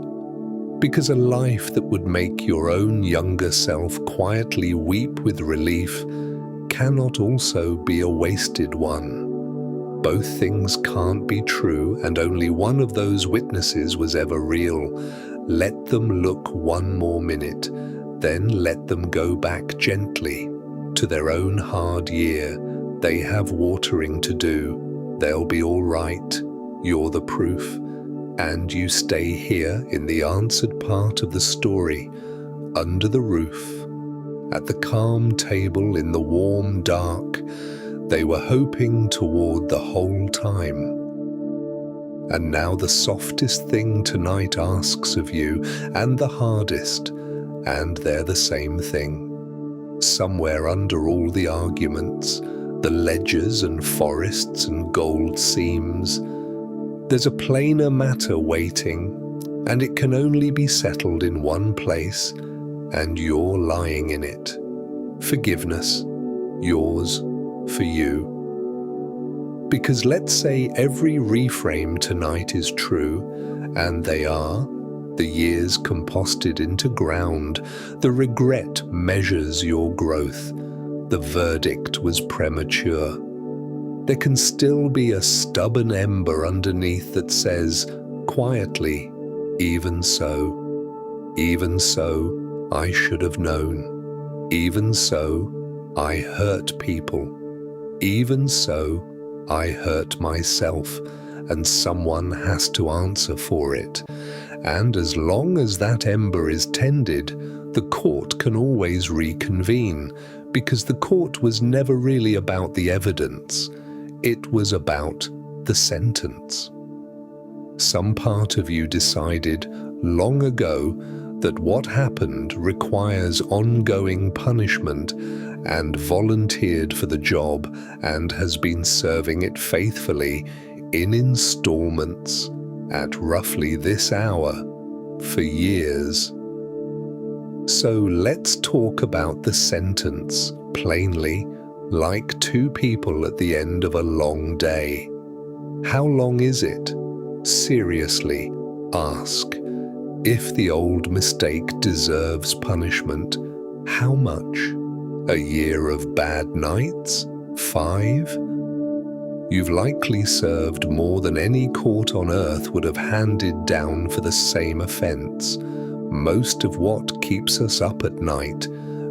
because a life that would make your own younger self quietly weep with relief cannot also be a wasted one. Both things can't be true, and only one of those witnesses was ever real. Let them look one more minute, then let them go back gently to their own hard year. They have watering to do. They'll be all right. You're the proof. And you stay here in the answered part of the story, under the roof, at the calm table in the warm dark they were hoping toward the whole time. And now the softest thing tonight asks of you, and the hardest, and they're the same thing. Somewhere under all the arguments, the ledgers and forests and gold seams, there's a plainer matter waiting, and it can only be settled in one place, and you're lying in it. Forgiveness, yours for you. Because let's say every reframe tonight is true, and they are, the years composted into ground, the regret measures your growth, the verdict was premature. There can still be a stubborn ember underneath that says, quietly, even so, I should have known. Even so, I hurt people. Even so, I hurt myself, and someone has to answer for it. And as long as that ember is tended, the court can always reconvene, because the court was never really about the evidence. It was about the sentence. Some part of you decided long ago that what happened requires ongoing punishment and volunteered for the job and has been serving it faithfully in installments at roughly this hour for years. So let's talk about the sentence plainly, like two people at the end of a long day. How long is it? Seriously, ask. If the old mistake deserves punishment, how much? A year of bad nights? 5? You've likely served more than any court on earth would have handed down for the same offense. Most of what keeps us up at night,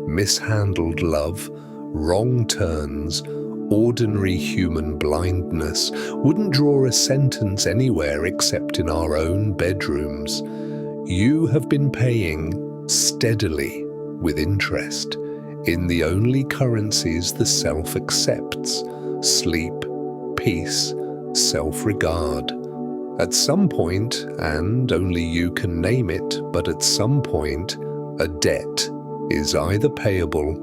mishandled love, wrong turns, ordinary human blindness, wouldn't draw a sentence anywhere except in our own bedrooms. You have been paying steadily with interest in the only currencies the self accepts: sleep, peace, self-regard. At some point, and only you can name it, but at some point, a debt is either payable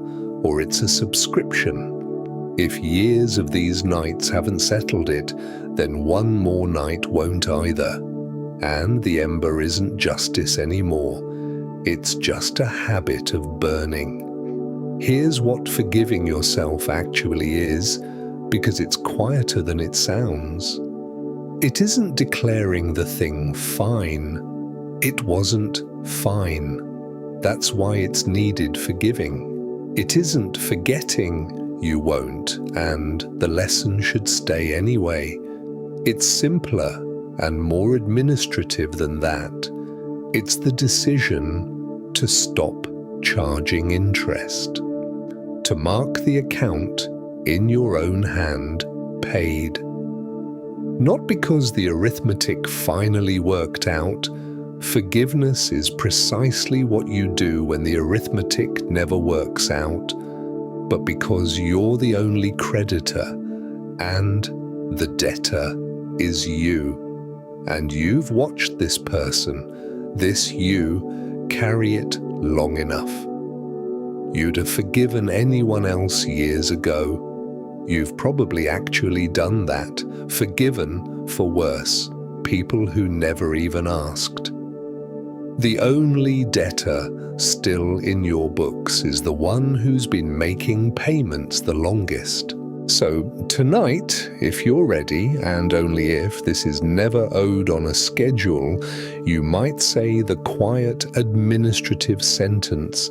or it's a subscription. If years of these nights haven't settled it, then one more night won't either. And the ember isn't justice anymore. It's just a habit of burning. Here's what forgiving yourself actually is, because it's quieter than it sounds. It isn't declaring the thing fine. It wasn't fine. That's why it's needed forgiving. It isn't forgetting you won't, and the lesson should stay anyway. It's simpler and more administrative than that. It's the decision to stop charging interest, to mark the account in your own hand paid. Not because the arithmetic finally worked out. Forgiveness is precisely what you do when the arithmetic never works out, but because you're the only creditor and the debtor is you. And you've watched this person, this you, carry it long enough. You'd have forgiven anyone else years ago. You've probably actually done that, forgiven for worse, people who never even asked. The only debtor still in your books is the one who's been making payments the longest. So tonight, if you're ready, and only if, this is never owed on a schedule, you might say the quiet administrative sentence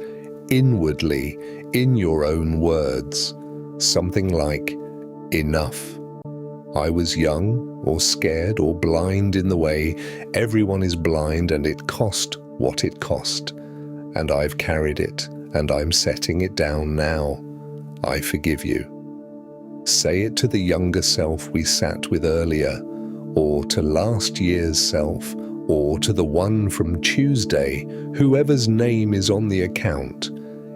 inwardly in your own words. Something like, enough. I was young or scared or blind in the way everyone is blind, and it cost what it cost. And I've carried it, and I'm setting it down now. I forgive you. Say it to the younger self we sat with earlier, or to last year's self, or to the one from Tuesday, whoever's name is on the account.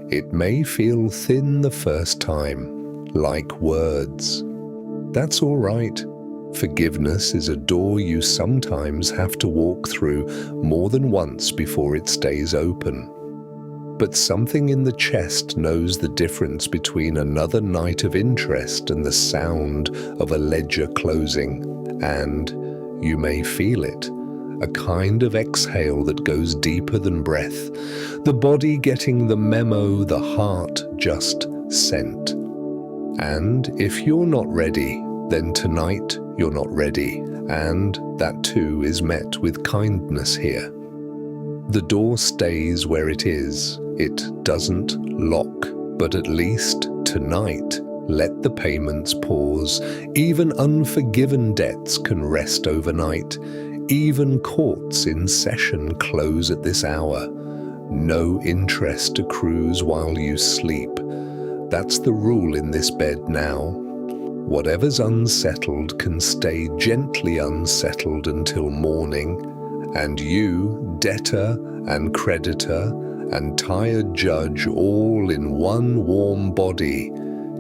It may feel thin the first time, like words. That's all right. Forgiveness is a door you sometimes have to walk through more than once before it stays open. But something in the chest knows the difference between another night of interest and the sound of a ledger closing, and you may feel it, a kind of exhale that goes deeper than breath, the body getting the memo the heart just sent. And if you're not ready, then tonight you're not ready, and that too is met with kindness here. The door stays where it is. It doesn't lock, but at least tonight, let the payments pause. Even unforgiven debts can rest overnight. Even courts in session close at this hour. No interest accrues while you sleep. That's the rule in this bed now. Whatever's unsettled can stay gently unsettled until morning, and you, debtor and creditor and tired judge, all in one warm body,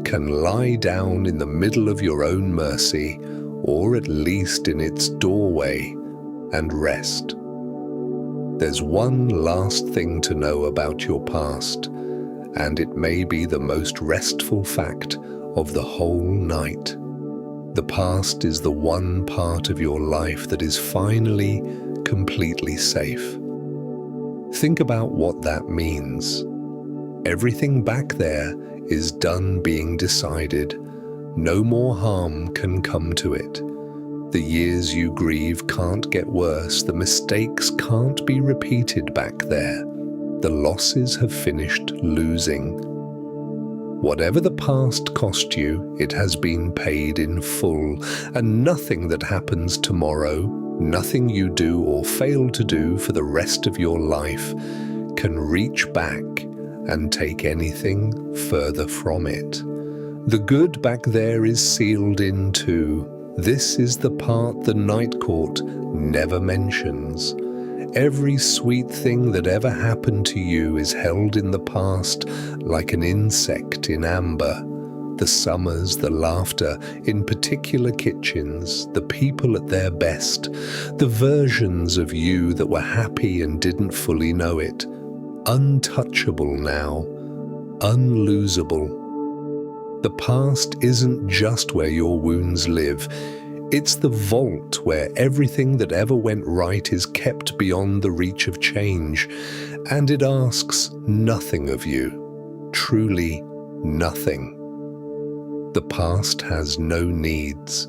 can lie down in the middle of your own mercy, or at least in its doorway, and rest. There's one last thing to know about your past, and it may be the most restful fact of the whole night. The past is the one part of your life that is finally completely safe. Think about what that means. Everything back there is done being decided. No more harm can come to it. The years you grieve can't get worse. The mistakes can't be repeated back there. The losses have finished losing. Whatever the past cost you, it has been paid in full, and nothing that happens tomorrow, nothing you do or fail to do for the rest of your life, can reach back and take anything further from it. The good back there is sealed in too. This is the part the night court never mentions. Every sweet thing that ever happened to you is held in the past like an insect in amber. The summers, the laughter in particular kitchens, the people at their best, the versions of you that were happy and didn't fully know it, untouchable now. unlosable. The past isn't just where your wounds live. It's the vault where everything that ever went right is kept beyond the reach of change, and it asks nothing of you, truly nothing. The past has no needs.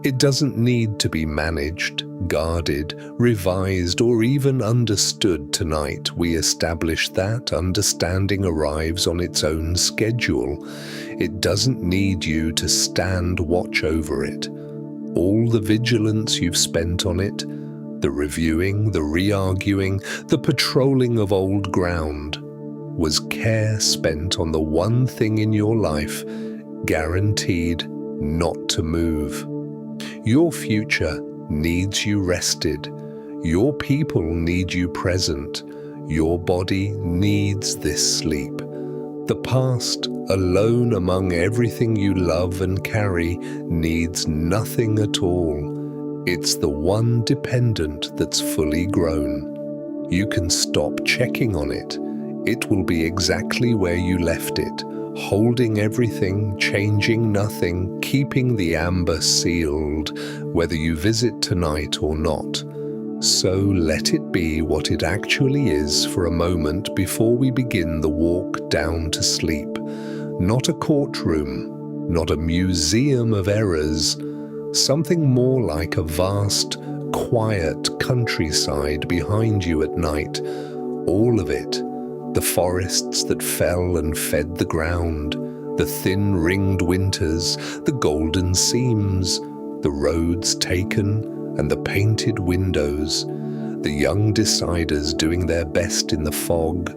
It doesn't need to be managed, guarded, revised, or even understood tonight. We establish that understanding arrives on its own schedule. It doesn't need you to stand watch over it. All the vigilance you've spent on it, the reviewing, the re-arguing, the patrolling of old ground, was care spent on the one thing in your life guaranteed not to move. Your future needs you rested. Your people need you present. Your body needs this sleep. The past, alone among everything you love and carry, needs nothing at all. It's the one dependent that's fully grown. You can stop checking on it. It will be exactly where you left it, holding everything, changing nothing, keeping the amber sealed, whether you visit tonight or not. So let it be what it actually is for a moment before we begin the walk down to sleep. Not a courtroom, not a museum of errors, something more like a vast, quiet countryside behind you at night. All of it. The forests that fell and fed the ground, the thin-ringed winters, the golden seams, the roads taken and the painted windows, the young deciders doing their best in the fog,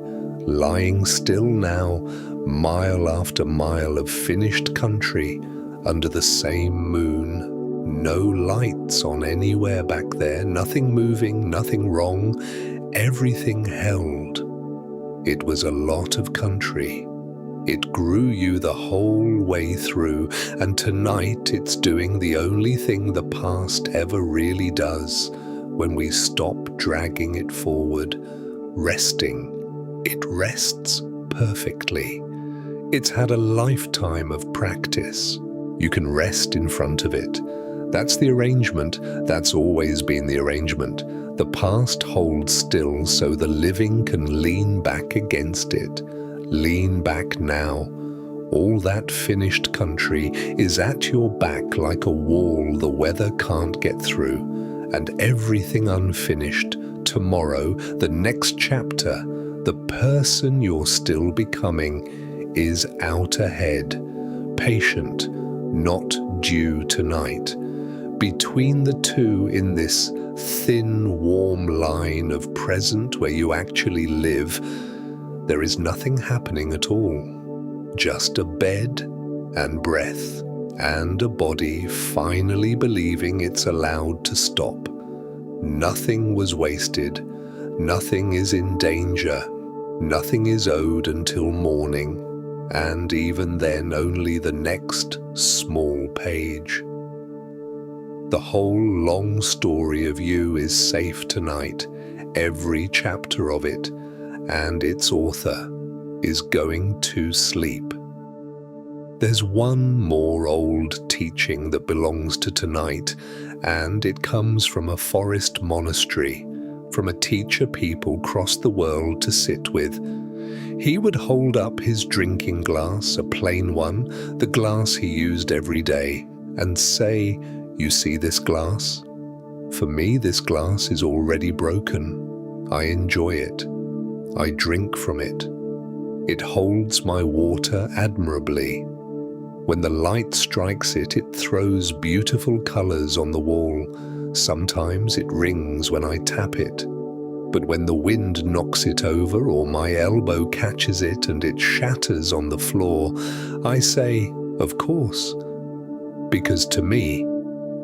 lying still now, mile after mile of finished country under the same moon. No lights on anywhere back there, nothing moving, nothing wrong, everything held. It was a lot of country. It grew you the whole way through, and tonight it's doing the only thing the past ever really does when we stop dragging it forward, resting. It rests perfectly. It's had a lifetime of practice. You can rest in front of it. That's the arrangement. That's always been the arrangement. The past holds still so the living can lean back against it. Lean back now. All that finished country is at your back like a wall the weather can't get through. And everything unfinished, tomorrow, the next chapter, the person you're still becoming, is out ahead. Patient, not due tonight. Between the two in this thin, warm line of present where you actually live, there is nothing happening at all. Just a bed and breath and a body finally believing it's allowed to stop. Nothing was wasted. Nothing is in danger. Nothing is owed until morning. And even then only the next small page. The whole long story of you is safe tonight, every chapter of it, and its author is going to sleep. There's one more old teaching that belongs to tonight, and it comes from a forest monastery, from a teacher people crossed the world to sit with. He would hold up his drinking glass, a plain one, the glass he used every day, and say, "You see this glass? For me, this glass is already broken. I enjoy it. I drink from it. It holds my water admirably. When the light strikes it, it throws beautiful colors on the wall. Sometimes it rings when I tap it. But when the wind knocks it over or my elbow catches it and it shatters on the floor, I say, of course, because to me,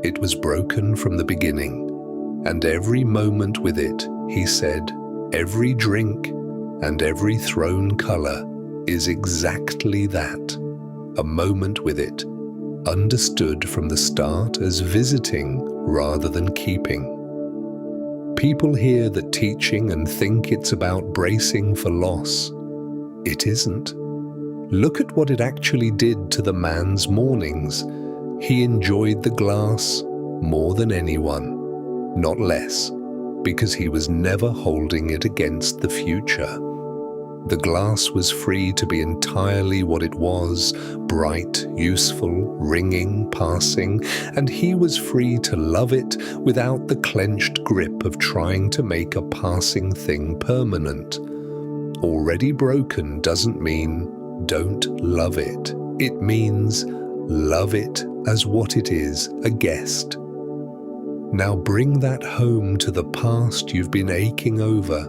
it was broken from the beginning, and every moment with it, he said, every drink and every thrown color is exactly that, a moment with it, understood from the start as visiting rather than keeping. People hear the teaching and think it's about bracing for loss. It isn't. Look at what it actually did to the man's mornings. He enjoyed the glass more than anyone, not less, because he was never holding it against the future. The glass was free to be entirely what it was, bright, useful, ringing, passing, and he was free to love it without the clenched grip of trying to make a passing thing permanent. Already broken doesn't mean don't love it. It means love it as what it is, a guest. Now bring that home to the past you've been aching over,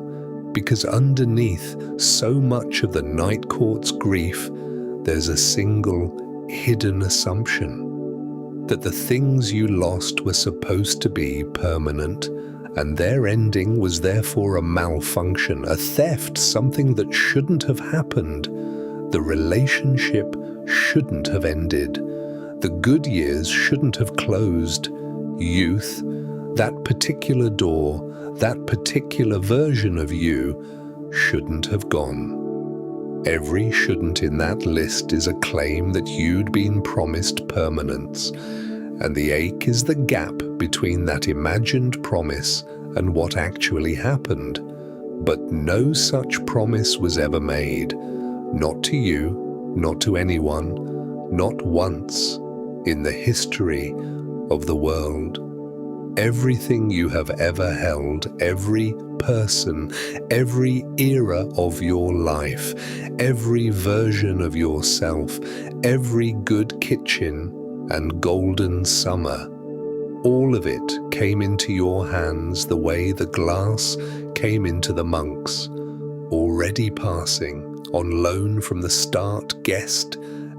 because underneath so much of the night court's grief, there's a single hidden assumption that the things you lost were supposed to be permanent, and their ending was therefore a malfunction, a theft, something that shouldn't have happened. The relationship shouldn't have ended. The good years shouldn't have closed. Youth, that particular door, that particular version of you, shouldn't have gone. Every shouldn't in that list is a claim that you'd been promised permanence, and the ache is the gap between that imagined promise and what actually happened. But no such promise was ever made, not to you, not to anyone, not once in the history of the world. Everything you have ever held, every person, every era of your life, every version of yourself, every good kitchen and golden summer, all of it came into your hands the way the glass came into the monk's, already passing, on loan from the start, guest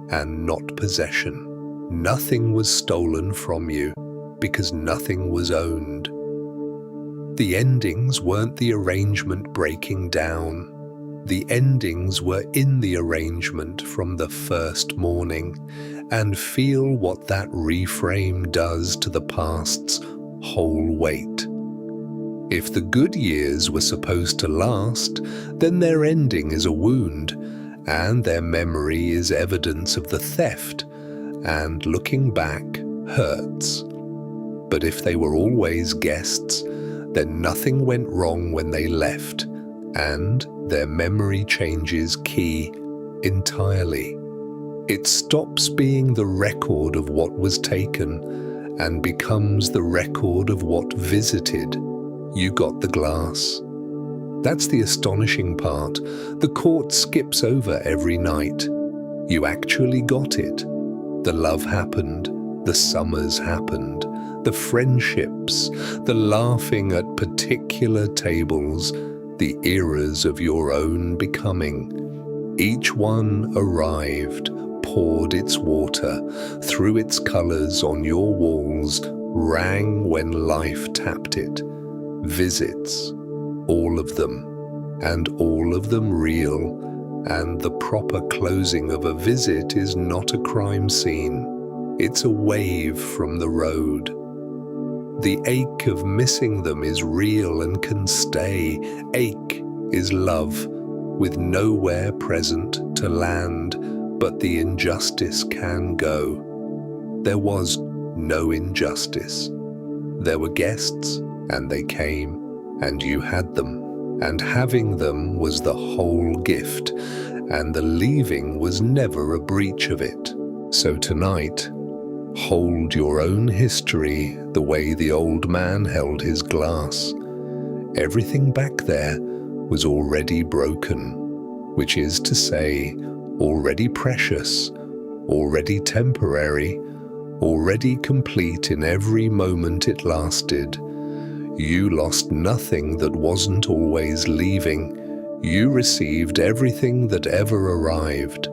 and not possession. Nothing was stolen from you, because nothing was owned. The endings weren't the arrangement breaking down. The endings were in the arrangement from the first morning, and feel what that reframe does to the past's whole weight. If the good years were supposed to last, then their ending is a wound, and their memory is evidence of the theft, and looking back hurts. But if they were always guests, then nothing went wrong when they left, and their memory changes key entirely. It stops being the record of what was taken and becomes the record of what visited. You got the glass. That's the astonishing part. The court skips over every night. You actually got it. The love happened. The summers happened. The friendships, the laughing at particular tables, the eras of your own becoming. Each one arrived, poured its water, threw its colors on your walls, rang when life tapped it. Visits, all of them, and all of them real, and the proper closing of a visit is not a crime scene. It's a wave from the road. The ache of missing them is real and can stay. Ache is love, with nowhere present to land, but the injustice can go. There was no injustice. There were guests, and they came, and you had them, and having them was the whole gift, and the leaving was never a breach of it. So tonight, hold your own history the way the old man held his glass. Everything back there was already broken, which is to say, already precious, already temporary, already complete in every moment it lasted. You lost nothing that wasn't always leaving. You received everything that ever arrived.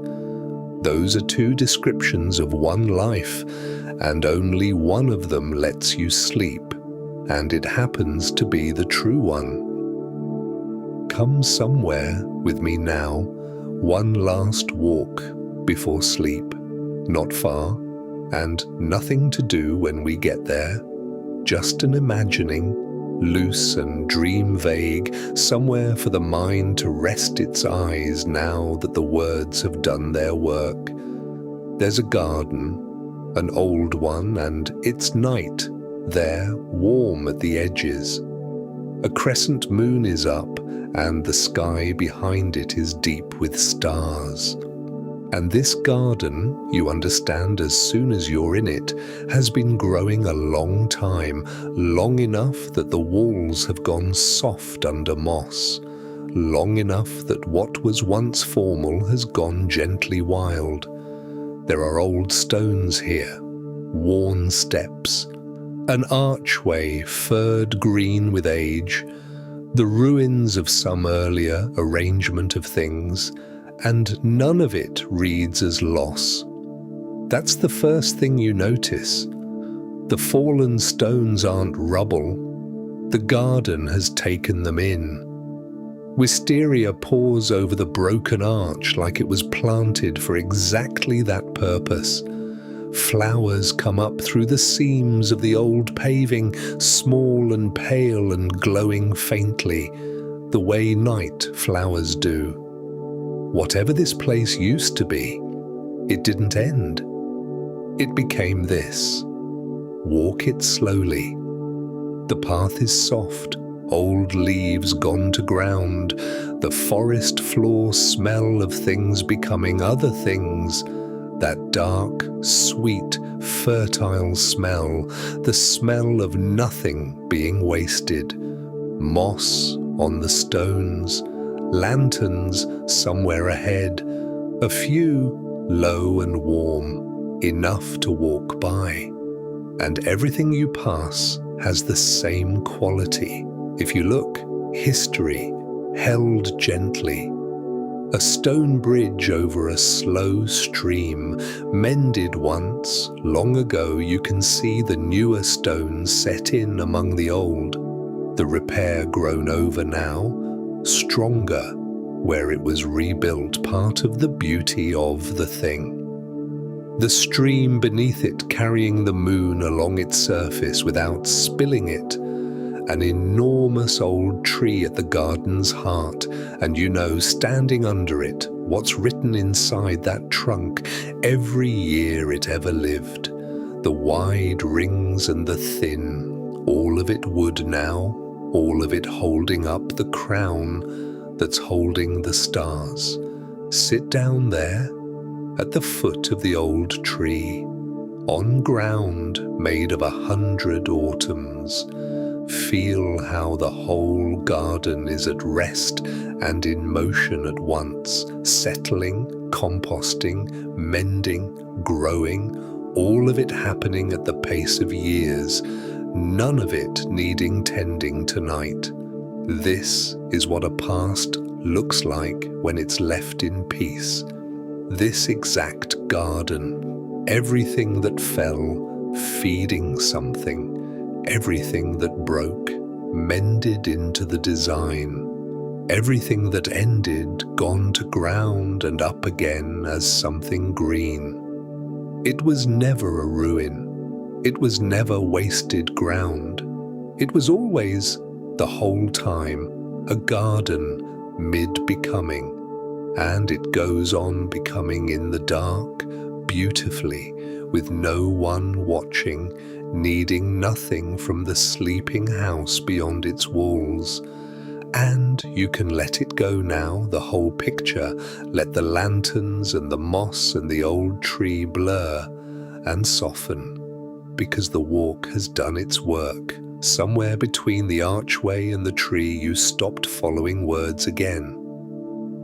Those are two descriptions of one life, and only one of them lets you sleep, and it happens to be the true one. Come somewhere with me now, one last walk before sleep, not far, and nothing to do when we get there, just an imagining, loose and dream vague, somewhere for the mind to rest its eyes now that the words have done their work. There's a garden, an old one, and it's night, there, warm at the edges. A crescent moon is up, and the sky behind it is deep with stars. And this garden, you understand as soon as you're in it, has been growing a long time, long enough that the walls have gone soft under moss, long enough that what was once formal has gone gently wild. There are old stones here, worn steps, an archway furred green with age, the ruins of some earlier arrangement of things, and none of it reads as loss. That's the first thing you notice. The fallen stones aren't rubble. The garden has taken them in. Wisteria pours over the broken arch like it was planted for exactly that purpose. Flowers come up through the seams of the old paving, small and pale and glowing faintly, the way night flowers do. Whatever this place used to be, it didn't end. It became this. Walk it slowly. The path is soft, old leaves gone to ground, the forest floor smell of things becoming other things, that dark, sweet, fertile smell, the smell of nothing being wasted. Moss on the stones, lanterns somewhere ahead, a few low and warm, enough to walk by. And everything you pass has the same quality. If you look, history, held gently. A stone bridge over a slow stream, mended once, long ago. You can see the newer stones set in among the old, the repair grown over now, stronger where it was rebuilt, part of the beauty of the thing. The stream beneath it carrying the moon along its surface without spilling it, an enormous old tree at the garden's heart, and you know, standing under it, what's written inside that trunk every year it ever lived. The wide rings and the thin, all of it wood now, all of it holding up the crown that's holding the stars. Sit down there, at the foot of the old tree, on ground made of 100 autumns. Feel how the whole garden is at rest and in motion at once, settling, composting, mending, growing, all of it happening at the pace of years, none of it needing tending tonight. This is what a past looks like when it's left in peace. This exact garden, everything that fell, feeding something, everything that broke, mended into the design, everything that ended, gone to ground and up again as something green. It was never a ruin. It was never wasted ground. It was always, the whole time, a garden mid-becoming, and it goes on becoming in the dark, beautifully, with no one watching, needing nothing from the sleeping house beyond its walls. And you can let it go now, the whole picture, let the lanterns and the moss and the old tree blur and soften, because the walk has done its work. Somewhere between the archway and the tree you stopped following words again.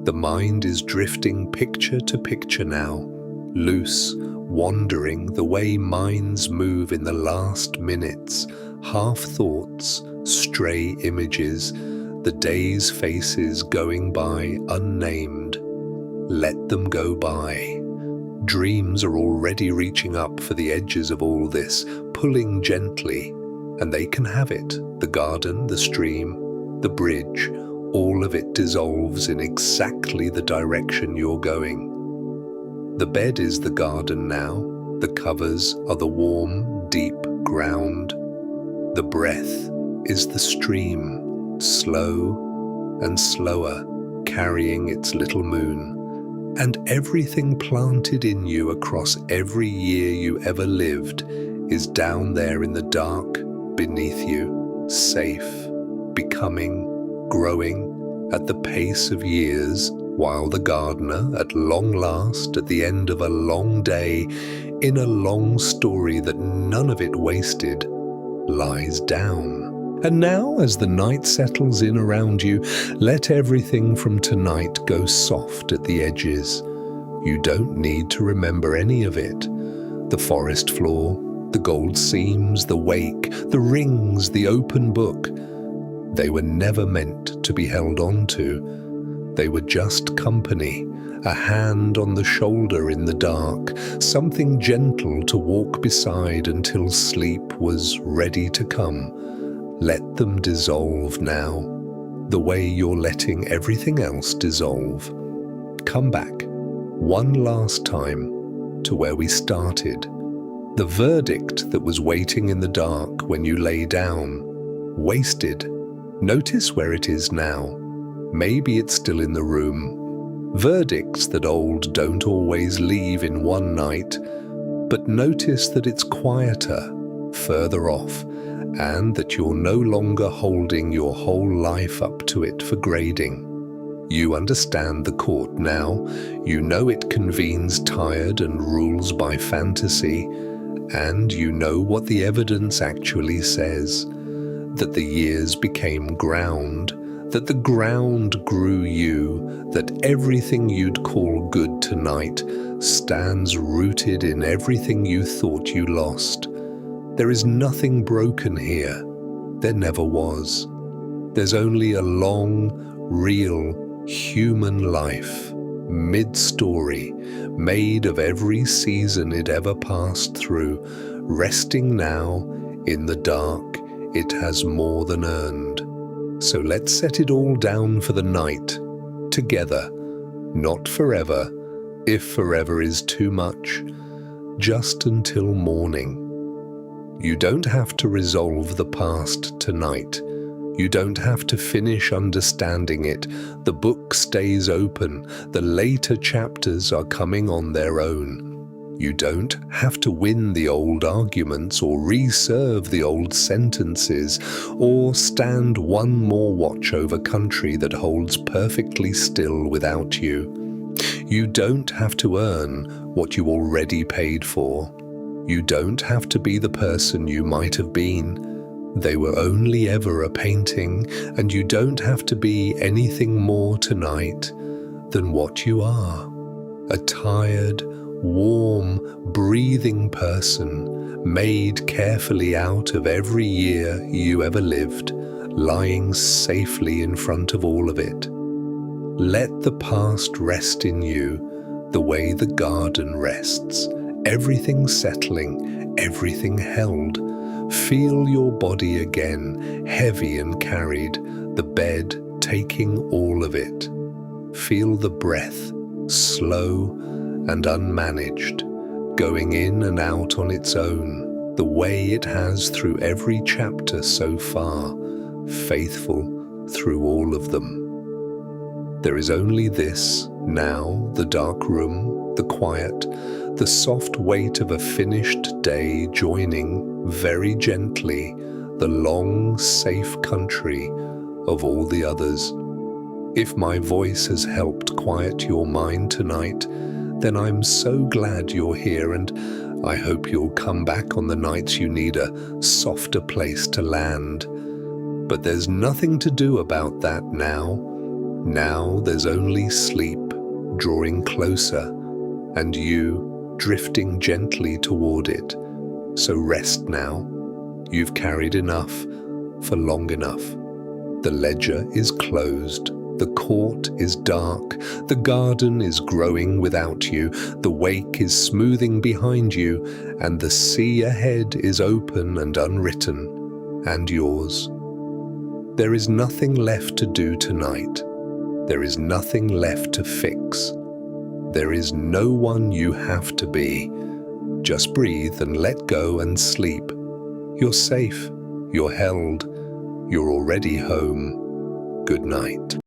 The mind is drifting picture to picture now, loose, wandering the way minds move in the last minutes, half thoughts, stray images, the day's faces going by unnamed. Let them go by. Dreams are already reaching up for the edges of all this, pulling gently, and they can have it. The garden, the stream, the bridge, all of it dissolves in exactly the direction you're going. The bed is the garden now, the covers are the warm, deep ground. The breath is the stream, slow and slower, carrying its little moon. And everything planted in you across every year you ever lived is down there in the dark, beneath you, safe, becoming, growing at the pace of years, while the gardener, at long last, at the end of a long day, in a long story that none of it wasted, lies down. And now, as the night settles in around you, let everything from tonight go soft at the edges. You don't need to remember any of it. The forest floor, the gold seams, the wake, the rings, the open book. They were never meant to be held on to. They were just company, a hand on the shoulder in the dark, something gentle to walk beside until sleep was ready to come. Let them dissolve now, the way you're letting everything else dissolve. Come back, one last time, to where we started. The verdict that was waiting in the dark when you lay down. Wasted. Notice where it is now. Maybe it's still in the room. Verdicts that old don't always leave in one night, but notice that it's quieter, further off, and that you're no longer holding your whole life up to it for grading. You understand the court now. You know it convenes tired and rules by fantasy, and you know what the evidence actually says, that the years became ground, that the ground grew you, that everything you'd call good tonight stands rooted in everything you thought you lost. There is nothing broken here. There never was. There's only a long, real, human life, mid-story, made of every season it ever passed through, resting now in the dark it has more than earned. So let's set it all down for the night, together, not forever, if forever is too much, just until morning. You don't have to resolve the past tonight. You don't have to finish understanding it. The book stays open. The later chapters are coming on their own. You don't have to win the old arguments or re-serve the old sentences or stand one more watch over country that holds perfectly still without you. You don't have to earn what you already paid for. You don't have to be the person you might have been. They were only ever a painting, and you don't have to be anything more tonight than what you are. A tired, warm, breathing person, made carefully out of every year you ever lived, lying safely in front of all of it. Let the past rest in you the way the garden rests. Everything settling, everything held. Feel your body again, heavy and carried, the bed taking all of it. Feel the breath, slow and unmanaged, going in and out on its own, the way it has through every chapter so far, faithful through all of them. There is only this, now, the dark room, the quiet, the soft weight of a finished day joining, very gently, the long, safe country of all the others. If my voice has helped quiet your mind tonight, then I'm so glad you're here, and I hope you'll come back on the nights you need a softer place to land. But there's nothing to do about that now. Now there's only sleep drawing closer, and you drifting gently toward it. So rest now. You've carried enough for long enough. The ledger is closed. The court is dark. The garden is growing without you. The wake is smoothing behind you, and the sea ahead is open and unwritten, and yours. There is nothing left to do tonight. There is nothing left to fix. There is no one you have to be. Just breathe and let go and sleep. You're safe. You're held. You're already home. Good night.